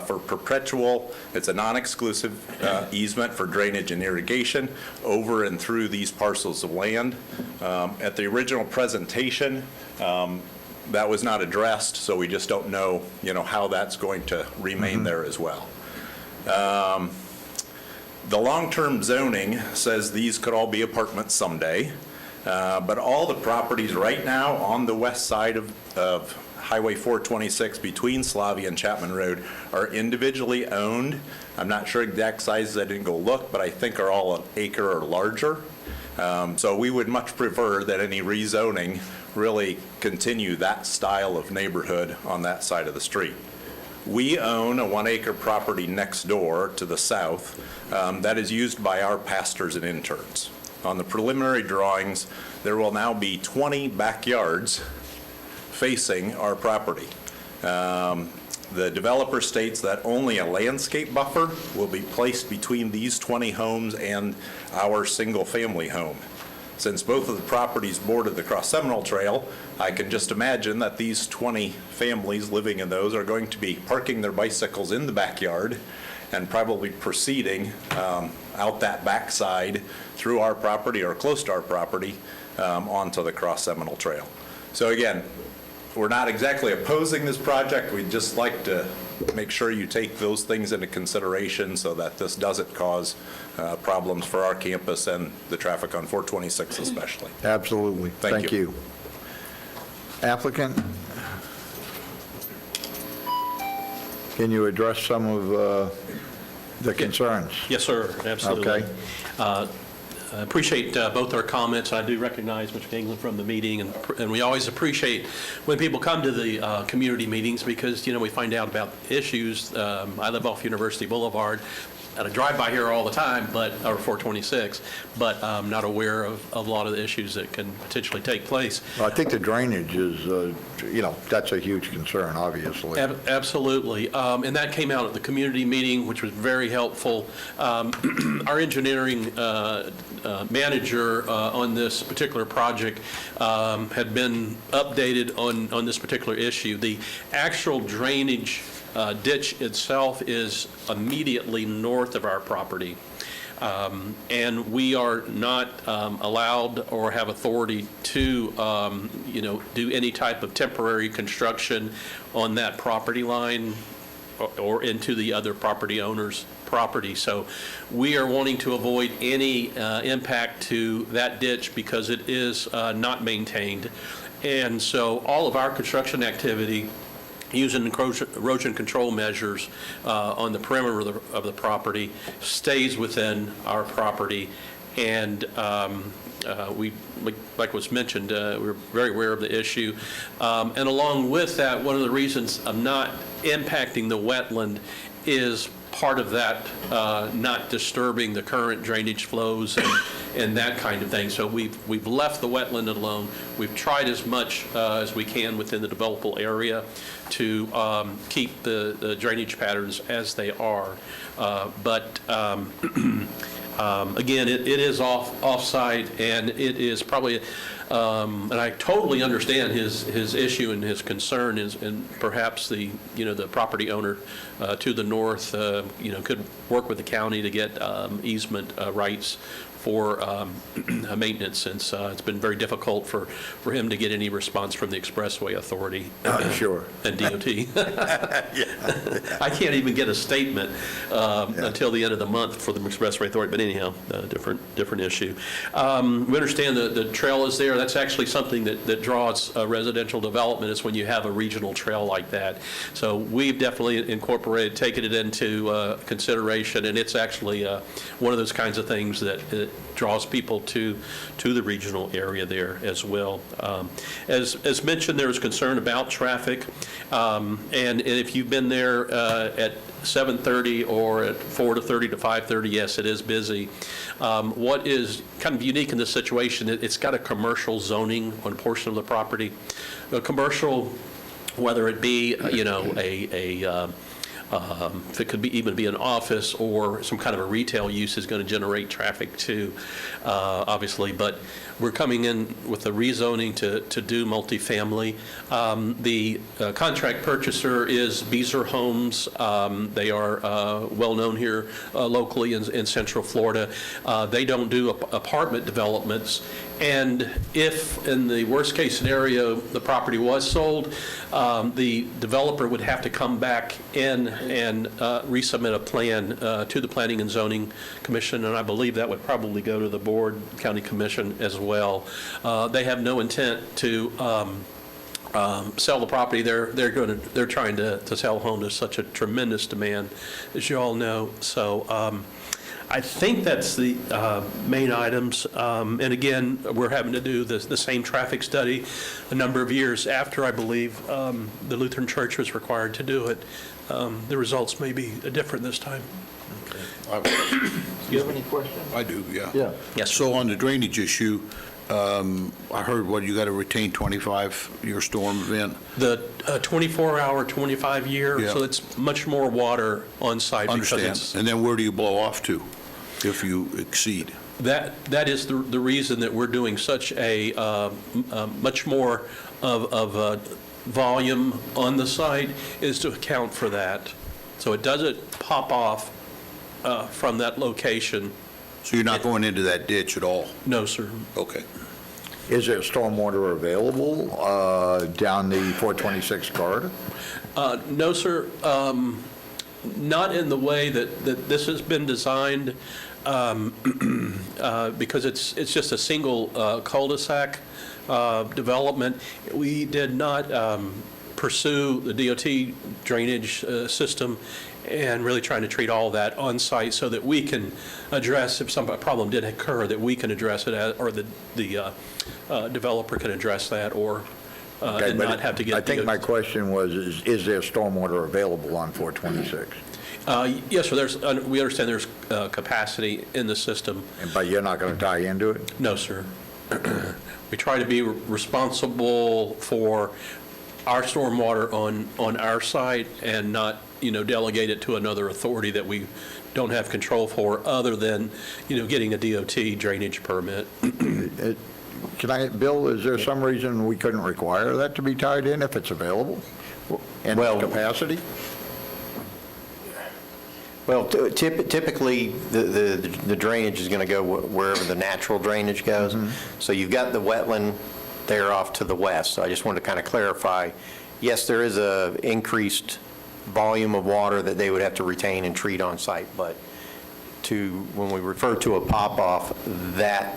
for perpetual. It's a non-exclusive easement for drainage and irrigation over and through these parcels of land. At the original presentation, that was not addressed, so we just don't know, how that's going to remain there as well. The long-term zoning says these could all be apartments someday. But all the properties right now on the west side of Highway 426 between Slavia and Chapman Road are individually owned. I'm not sure exact sizes, I didn't go look, but I think are all an acre or larger. So we would much prefer that any rezoning really continue that style of neighborhood on that side of the street. We own a 1-acre property next door to the south that is used by our pastors and interns. On the preliminary drawings, there will now be 20 backyards facing our property. The developer states that only a landscape buffer will be placed between these 20 homes and our single-family home. Since both of the properties border the Cross Seminole Trail, I can just imagine that these 20 families living in those are going to be parking their bicycles in the backyard and probably proceeding out that backside through our property or close to our property onto the Cross Seminole Trail. So again, we're not exactly opposing this project. We'd just like to make sure you take those things into consideration so that this doesn't cause problems for our campus and the traffic on 426 especially. Absolutely. Thank you. Applicant, can you address some of the concerns? Yes, sir, absolutely. Okay. I appreciate both our comments. I do recognize Mr. England from the meeting, and we always appreciate when people come to the community meetings because, we find out about issues. I live off University Boulevard, and I drive by here all the time, or 426, but I'm not aware of a lot of the issues that can potentially take place. Well, I think the drainage is, that's a huge concern, obviously. Absolutely. And that came out at the community meeting, which was very helpful. Our engineering manager on this particular project had been updated on this particular issue. The actual drainage ditch itself is immediately north of our property. And we are not allowed or have authority to, do any type of temporary construction on that property line or into the other property owner's property. So we are wanting to avoid any impact to that ditch because it is not maintained. And so all of our construction activity using erosion control measures on the perimeter of the property stays within our property. And we, like was mentioned, we're very aware of the issue. And along with that, one of the reasons I'm not impacting the wetland is part of that not disturbing the current drainage flows and that kind of thing. So we've left the wetland alone. We've tried as much as we can within the developable area to keep the drainage patterns as they are. But again, it is off-site, and it is probably, and I totally understand his issue and his concern is, and perhaps the property owner to the north, could work with the county to get easement rights for maintenance, since it's been very difficult for him to get any response from the Expressway Authority. Sure. And DOT. I can't even get a statement until the end of the month for the Expressway Authority, but anyhow, different issue. We understand the trail is there. That's actually something that draws residential development, is when you have a regional trail like that. So we've definitely incorporated, taken it into consideration, and it's actually one of those kinds of things that draws people to the regional area there as well. As mentioned, there was concern about traffic, and if you've been there at 7:30 or at 4:30 to 5:30, yes, it is busy. What is kind of unique in this situation, it's got a commercial zoning on a portion of the property. A commercial, whether it be, if it could even be an office or some kind of a retail use, is going to generate traffic too, obviously. But we're coming in with a rezoning to do multifamily. The contract purchaser is Beazer Homes. They are well-known here locally in Central Florida. They don't do apartment developments. And if, in the worst-case scenario, the property was sold, the developer would have to come back in and resubmit a plan to the Planning and Zoning Commission, and I believe that would probably go to the Board, County Commission as well. They have no intent to sell the property. They're trying to sell home. There's such a tremendous demand, as you all know. So I think that's the main items. And again, we're having to do the same traffic study a number of years after, I believe, the Lutheran Church was required to do it. The results may be different this time. Do you have any questions? I do, yeah. Yeah. Yes, sir. So on the drainage issue, I heard, you got to retain 25-year storm event? The 24-hour, 25-year, Yeah. so it's much more water on site. Understand. And then where do you blow off to if you exceed? That is the reason that we're doing such a much more of volume on the site, is to account for that. So it doesn't pop off from that location. So you're not going into that ditch at all? No, sir. Okay. Is there stormwater available down the 426 corridor? No, sir. Not in the way that this has been designed, because it's just a single cul-de-sac development. We did not pursue the DOT drainage system and really trying to treat all that on site so that we can address, if some problem did occur, that we can address it, or the developer can address that, or and not have to get. I think my question was, is there stormwater available on 426? Yes, sir. We understand there's capacity in the system. But you're not going to tie into it? No, sir. We try to be responsible for our stormwater on our site and not, delegate it to another authority that we don't have control for, other than, getting a DOT drainage permit. Bill, is there some reason we couldn't require that to be tied in if it's available? And capacity? Well, typically, the drainage is going to go wherever the natural drainage goes. Mm-hmm. So you've got the wetland there off to the west. So I just wanted to kind of clarify, yes, there is a increased volume of water that they would have to retain and treat on site, but when we refer to a pop-off, that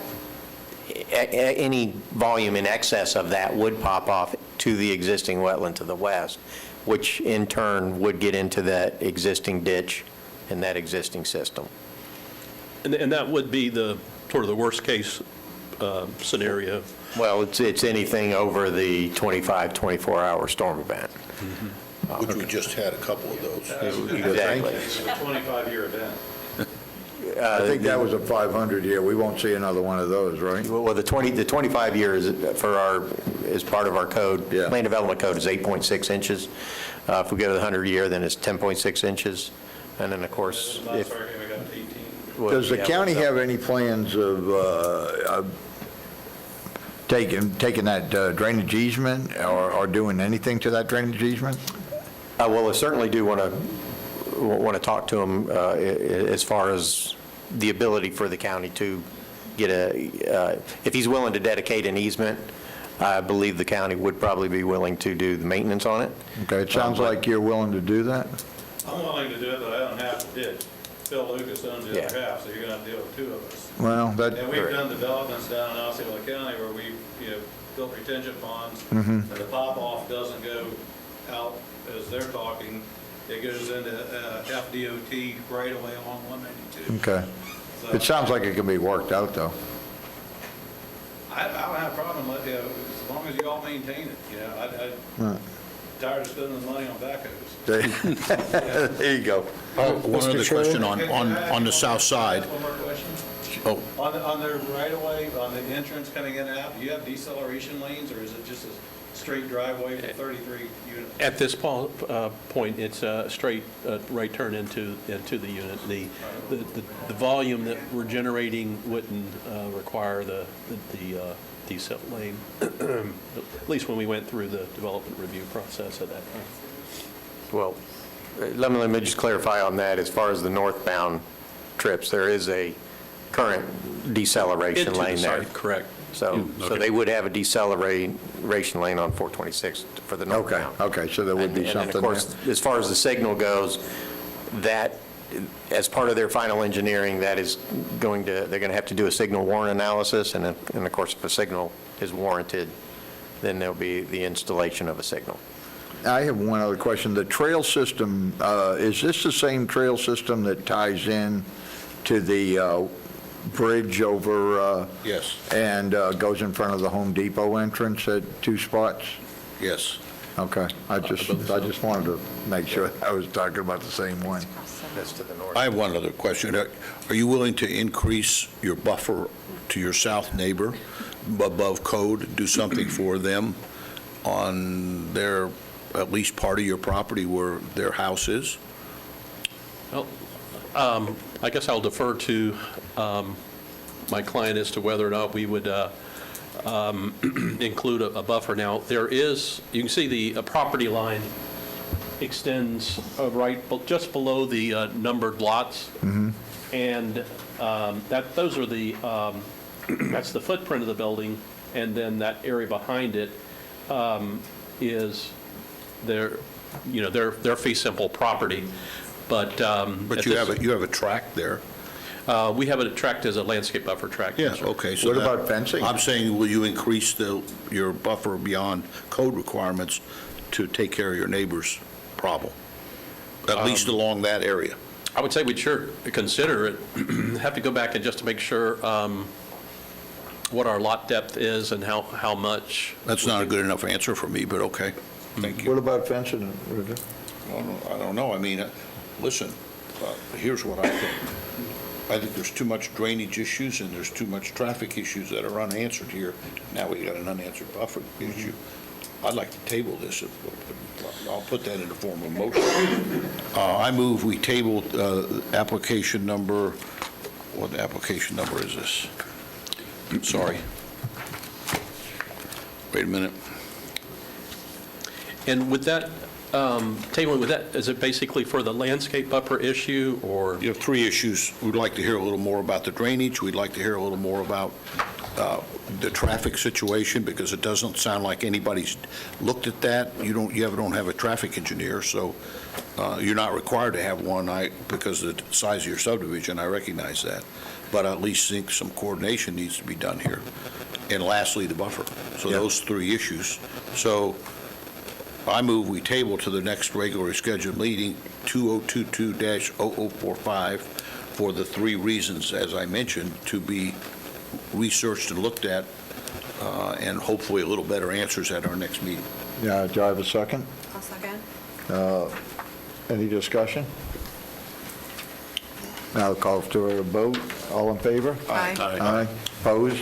any volume in excess of that would pop off to the existing wetland to the west, which in turn would get into that existing ditch in that existing system. And that would be the sort of the worst case scenario. Well, it's anything over the 24-hour storm event. Mm-hmm. Which we just had a couple of those. Exactly. It's a 25-year event. I think that was a 500-year. We won't see another one of those, right? Well, the 25 years is part of our code. Yeah. Land development code is 8.6 inches. If we go to the 100-year, then it's 10.6 inches. And then, of course, if... Does the county have any plans of taking that drainage easement or doing anything to that drainage easement? Well, I certainly do want to talk to them as far as the ability for the county to get if he's willing to dedicate an easement, I believe the county would probably be willing to do the maintenance on it. Okay, it sounds like you're willing to do that? I'm willing to do it, but I don't have to ditch. Phil Lucas owns the other Yeah. half, so you're going to have to deal with two of us. Well, that, And we've done developments down in Osceola County where we've, built retention ponds, Mhm. and the pop-off doesn't go out as they're talking. It goes into FDOT right away along 192. okay. It sounds like it can be worked out, though. I don't have a problem with, as long as you all maintain it, I'm Right. tired of spending the money on backhoes. There you go. One other question on the south side. One more question. Oh, On the right-of-way, on the entrance coming in and out, do you have deceleration lanes, or is it just a straight driveway for 33 units? At this point, it's a straight right turn into the unit. The volume that we're generating wouldn't require the decel lane, at least when we went through the development review process at that time. Well, let me just clarify on that. As far as the northbound trips, there is a current deceleration Into the lane there. site, correct. So Okay. they would have a deceleration lane on 426 for the Okay, northbound. okay, so there would be And then, something of course, there. as far as the signal goes, that, as part of their final engineering, that is they're going to have to do a signal warrant analysis, and of course, if a signal is warranted, then there'll be the installation of a signal. I have one other question. The trail system, is this the same trail system that ties in to the bridge over? Yes. And goes in front of the Home Depot entrance at two spots? yes. Okay, I just wanted to make sure I was talking about the same one. That's to the north. I have one other question. Are you willing to increase your buffer to your south neighbor above code, do something for them on their, at least part of your property where their house is? Well, I guess I'll defer to my client as to whether or not we would include a buffer. Now, there is, you can see the property line extends just below the numbered lots. And those are that's the footprint of the building, and then that area behind it is their fee simple property. But you have a tract there. we have it tracked as a landscape buffer tract. Yeah, yes, sir. okay. So What that- about fencing? I'm saying, will you increase your buffer beyond code requirements to take care of your neighbor's problem? At least along that area? I would say we'd sure consider it. Have to go back and just to make sure what our lot depth is and how much. That's not a good enough answer for me, but okay. Thank you. What about fencing, Richard? I don't know. I mean, listen, here's what I think. I think there's too much drainage issues and there's too much traffic issues that are unanswered here. Now we got an unanswered buffer issue. I'd like to table this. I'll put that in the form of motion. I move we table application number, what application number is this? Sorry. Wait a minute. And with that, tabling with that, is it basically for the landscape buffer issue or? You have three issues. We'd like to hear a little more about the drainage. We'd like to hear a little more about the traffic situation, because it doesn't sound like anybody's looked at that. You don't have a traffic engineer, so you're not required to have one because of the size of your subdivision. I recognize that. But I at least think some coordination needs to be done here. And lastly, the buffer. So those three issues. So I move we table to the next regularly scheduled meeting 2022-0045 for the three reasons, as I mentioned, to be researched and looked at, and hopefully a little better answers at our next meeting. Yeah, do I have a second? I'll second. Any discussion? Now call to a vote. All in favor? Aye. Aye. Opposed?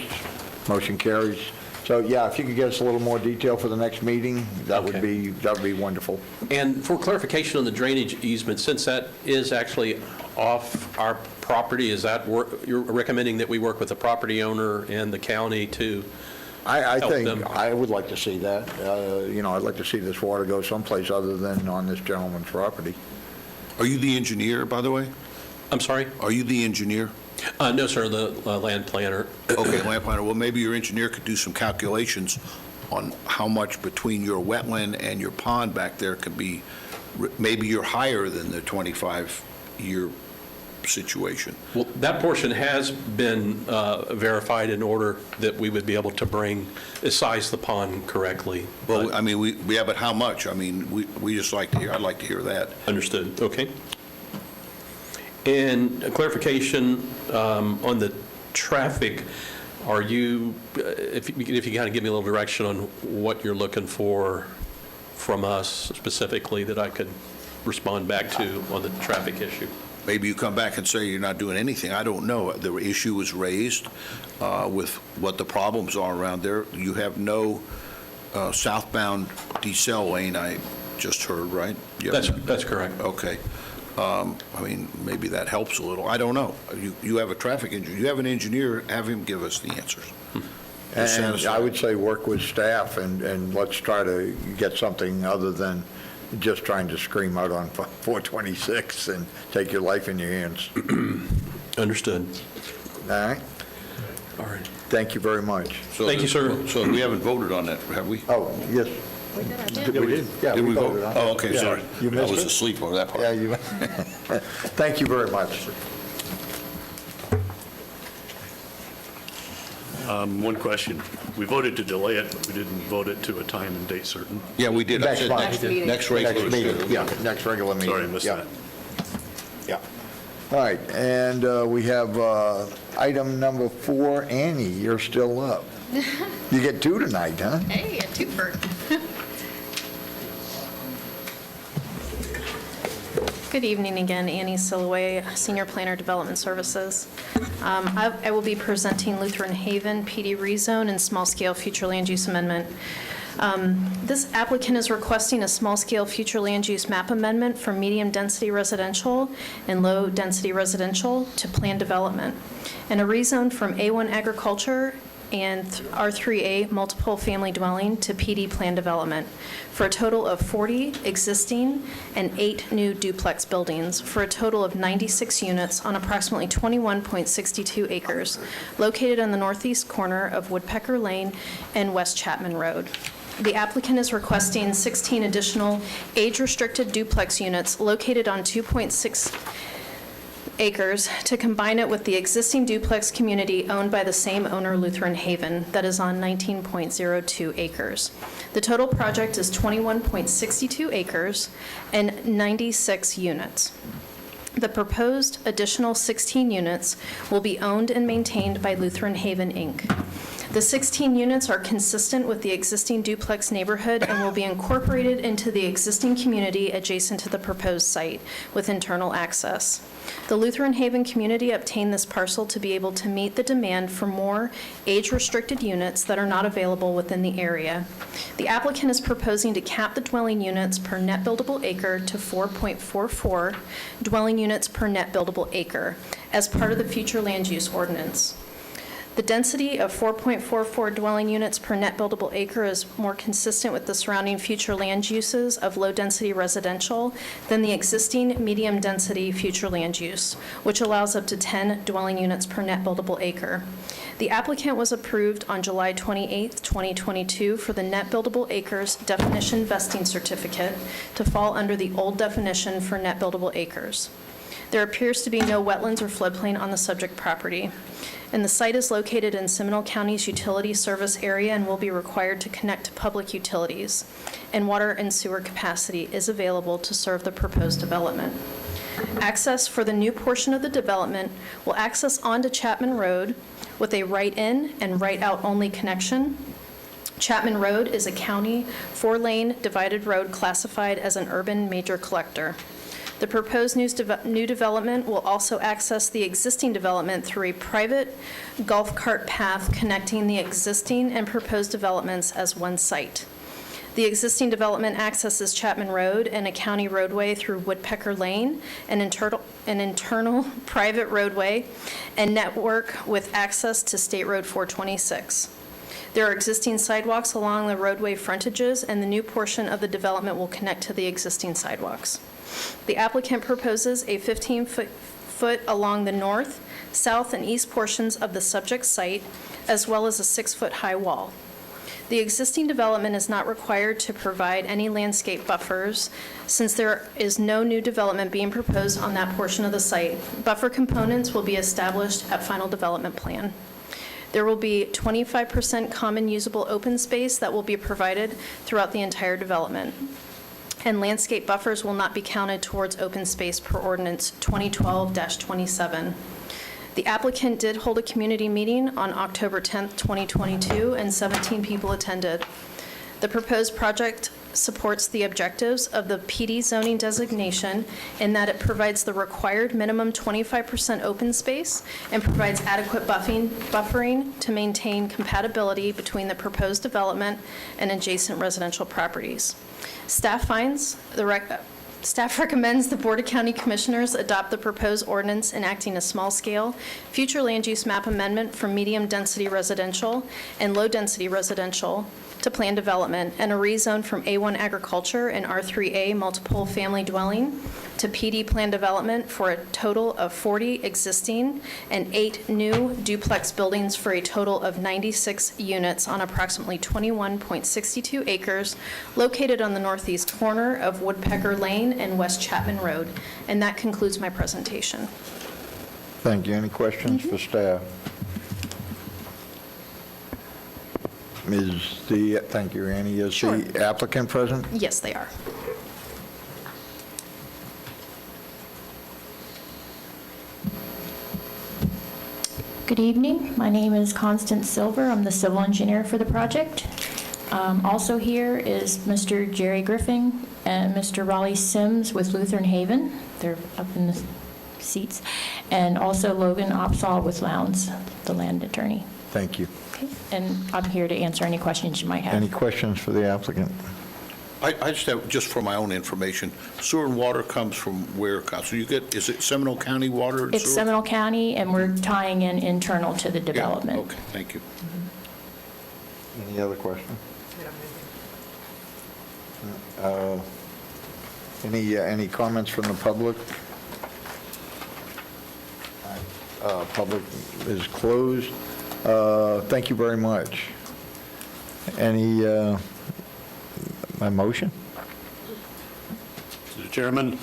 Motion carries. So, yeah, if you could get us a little more detail for the next meeting, that would be wonderful. And for clarification on the drainage easement, since that is actually off our property, is that, you're recommending that we work with the property owner and the county to I help think, them? I would like to see that. I'd like to see this water go someplace other than on this gentleman's property. Are you the engineer, by the way? I'm sorry? Are you the engineer? No, sir, the land planner. Okay, land planner, well, maybe your engineer could do some calculations on how much between your wetland and your pond back there could be, maybe you're higher than the 25-year situation. Well, that portion has been verified in order that we would be able to size the pond correctly. Well, I mean, yeah, but how much? I mean, we just like to hear, I'd like to hear that. Understood, okay. And a clarification on the traffic, are you, if you kind of give me a little direction on what you're looking for from us specifically that I could respond back to on the traffic issue? Maybe you come back and say you're not doing anything. I don't know. The issue was raised with what the problems are around there. You have no southbound decel lane, I just heard, right? That's correct. Okay. I mean, maybe that helps a little. I don't know. You have a traffic engineer. You have an engineer, have him give us the answers. And I would say work with staff and let's try to get something other than just trying to scream out on 426 and take your life in your hands. Understood. All right? All right. Thank you very much. Thank you, sir. So we haven't voted on that, have we? Oh, yes. Yeah, we did. Yeah, Did we voted vote? on it. Oh, okay, Yeah. sorry. You I missed was it? asleep over that part. Yeah, you, thank you very much. One question. We voted to delay it, but we didn't vote it to a time and date certain. Yeah, we did. I Next said month. Next regular. Next meeting, yeah, next regular meeting. Sorry, I missed Yeah. that. Yeah. All right, and we have item number 4. Annie, you're still up. You get 2 tonight, huh? Hey, a twofer. Good evening again, Annie Silaway, Senior Planner, Development Services. I will be presenting Lutheran Haven PD rezone and small-scale future land use amendment. This applicant is requesting a small-scale future land use map amendment from medium-density residential and low-density residential to planned development, and a rezone from A1 agriculture and R3A multiple family dwelling to PD plan development for a total of 40 existing and 8 new duplex buildings for a total of 96 units on approximately 21.62 acres located on the northeast corner of Woodpecker Lane and West Chapman Road. The applicant is requesting 16 additional age-restricted duplex units located on 2.6 acres to combine it with the existing duplex community owned by the same owner, Lutheran Haven, that is on 19.02 acres. The total project is 21.62 acres and 96 units. The proposed additional 16 units will be owned and maintained by Lutheran Haven, Inc. The 16 units are consistent with the existing duplex neighborhood and will be incorporated into the existing community adjacent to the proposed site with internal access. The Lutheran Haven community obtained this parcel to be able to meet the demand for more age-restricted units that are not available within the area. The applicant is proposing to cap the dwelling units per net buildable acre to 4.44 dwelling units per net buildable acre as part of the future land use ordinance. The density of 4.44 dwelling units per net buildable acre is more consistent with the surrounding future land uses of low-density residential than the existing medium-density future land use, which allows up to 10 dwelling units per net buildable acre. The applicant was approved on July 28, 2022 for the net buildable acres definition vesting certificate to fall under the old definition for net buildable acres. There appears to be no wetlands or floodplain on the subject property, and the site is located in Seminole County's utility service area and will be required to connect to public utilities, and water and sewer capacity is available to serve the proposed development. Access for the new portion of the development will access onto Chapman Road with a right-in and right-out only connection. Chapman Road is a county 4-lane divided road classified as an urban major collector. The proposed new development will also access the existing development through a private golf cart path connecting the existing and proposed developments as one site. The existing development accesses Chapman Road and a county roadway through Woodpecker Lane, an internal private roadway, and network with access to State Road 426. There are existing sidewalks along the roadway frontages, and the new portion of the development will connect to the existing sidewalks. The applicant proposes a 15-foot foot along the north, south, and east portions of the subject site, as well as a 6-foot-high wall. The existing development is not required to provide any landscape buffers since there is no new development being proposed on that portion of the site. Buffer components will be established at final development plan. There will be 25% common usable open space that will be provided throughout the entire development. And landscape buffers will not be counted towards open space per ordinance 2012-27. The applicant did hold a community meeting on October 10th, 2022, and 17 people attended. The proposed project supports the objectives of the PD zoning designation in that it provides the required minimum 25% open space and provides adequate buffering to maintain compatibility between the proposed development and adjacent residential properties. Staff recommends the Board of County Commissioners adopt the proposed ordinance enacting a small-scale future land use map amendment from medium-density residential and low-density residential to planned development and a rezone from A1 agriculture and R3A multiple family dwelling to PD planned development for a total of 40 existing and 8 new duplex buildings for a total of 96 units on approximately 21.62 acres located on the northeast corner of Woodpecker Lane and West Chapman Road. And that concludes my presentation. Thank you. Any questions for staff? Thank you, Annie. Is Sure. the applicant present? Yes, they are. Good evening. My name is Constance Silver. I'm the civil engineer for the project. Also here is Mr. Jerry Griffin and Mr. Raleigh Sims with Lutheran Haven. They're up in the seats. And also Logan Opsahl with Lowndes, the land attorney. Thank you. Okay. And I'm here to answer any questions you might have. Any questions for the applicant? I just have, just for my own information, sewer and water comes from where, Council? You get, is it Seminole County water and sewer? It's Seminole County, and we're tying in internal to the development. Yeah, okay, thank you. Any other question? Any comments from the public? Public is closed. Thank you very much. Any, my motion? Mr. Chairman,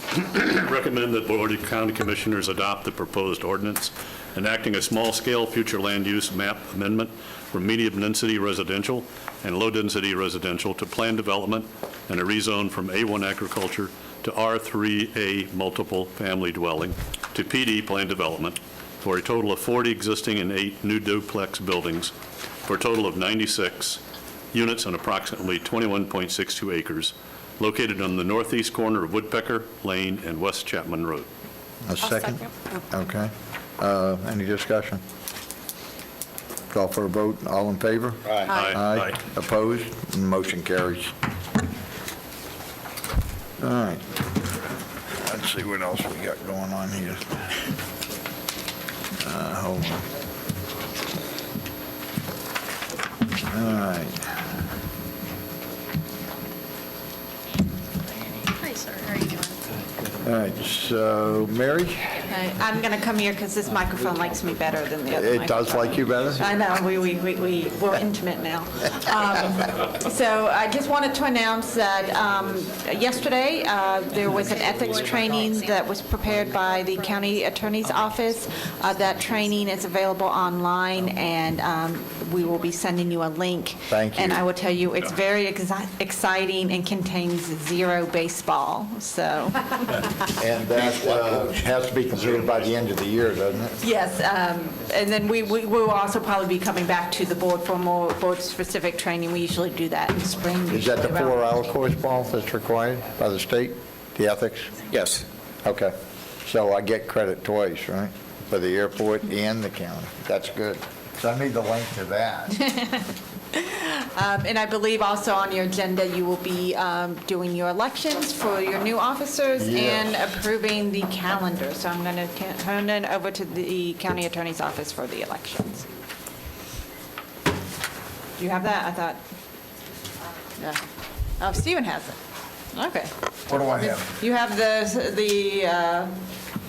recommend that Board of County Commissioners adopt the proposed ordinance enacting a small-scale future land use map amendment from medium-density residential and low-density residential to planned development and a rezone from A1 agriculture to R3A multiple family dwelling to PD planned development for a total of 40 existing and 8 new duplex buildings for a total of 96 units on approximately 21.62 acres located on the northeast corner of Woodpecker Lane and West Chapman Road. A second? Okay. Any discussion? Call for a vote. All in favor? Aye. Aye. Opposed? Motion carries. All right. Let's see what else we got going on here. Hold on. All right. Hi, sir. How are you doing? All right, so, Mary? I'm going to come here because this microphone likes me better than the other It does like you better? I know, we're intimate now. So I just wanted to announce that yesterday, there was an ethics training that was prepared by the county attorney's office. That training is available online, and we will be sending you a link. Thank you. And I will tell you, it's very exciting and contains zero baseball, so. And that has to be completed by the end of the year, doesn't it? Yes, and then we will also probably be coming back to the board for more board-specific training. We usually do that in spring. Is that the 4-hour course, Paul, that's required by the state, the ethics? Yes. Okay. So I get credit twice, right? For the airport and the county. That's good. So I need the link to that. And I believe also on your agenda, you will be doing your elections for your new officers and approving the calendar. So I'm going to turn it over to the county attorney's office for the elections. Do you have that? I thought, yeah. Oh, Stephen has it. Okay. What do I have? You have the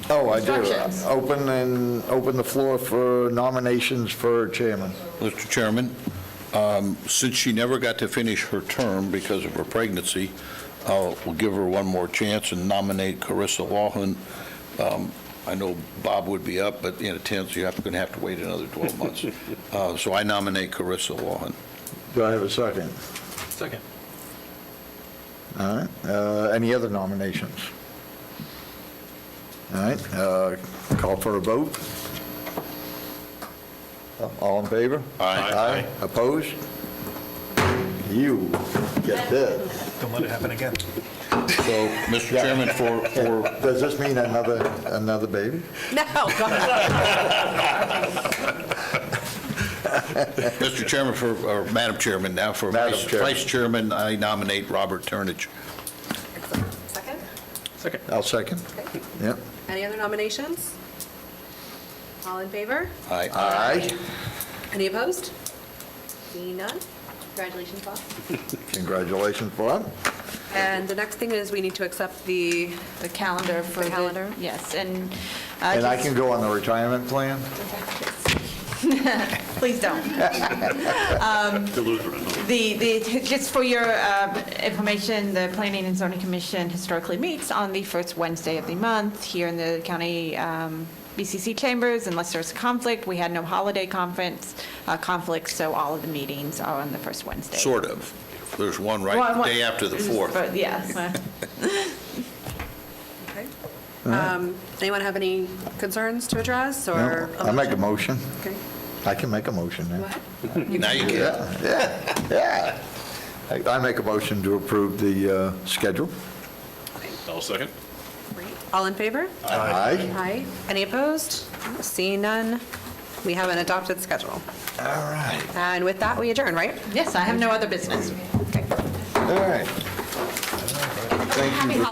Oh, I do. Instructions. Open the floor for nominations for chairman. Mr. Chairman, since she never got to finish her term because of her pregnancy, we'll give her one more chance and nominate Carissa Lawhon. I know Bob would be up, but in a tenth, you're going to have to wait another 12 months. So I nominate Carissa Lawhon. Do I have a second? Second. All right. Any other nominations? All right. Call for a vote. All in favor? Aye. Opposed? You get this. Don't let it happen again. So, Mr. Chairman, for Does this mean another baby? No. Mr. Chairman, or Madam Chairman now, for Madam Chairman. Vice Chairman, I nominate Robert Turnage. Second? Second. I'll second. Okay. Yep. Any other nominations? All in favor? Aye. Aye. Any opposed? Seeing none? Congratulations, Bob. Congratulations, Bob. And the next thing is we need to accept the calendar for The calendar? Yes, and. And I can go on the retirement plan? Please don't. The Lutheran. Just for your information, the Planning and Zoning Commission historically meets on the first Wednesday of the month here in the county BCC chambers, unless there's a conflict. We had no holiday conflicts, so all of the meetings are on the first Wednesday. Sort of. There's one right Well, the day after the 4th. But, yes. Okay. Anyone have any concerns to address, or? No, I make a motion. Okay. I can make a motion now. Go ahead. Now you can. Yeah. I make a motion to approve the schedule. I'll second. Great. All in favor? Aye. Aye. Any opposed? Seeing none, we have an adopted schedule. All right. And with that, we adjourn, right? Yes, I have no other business. Okay. All right. Thank you.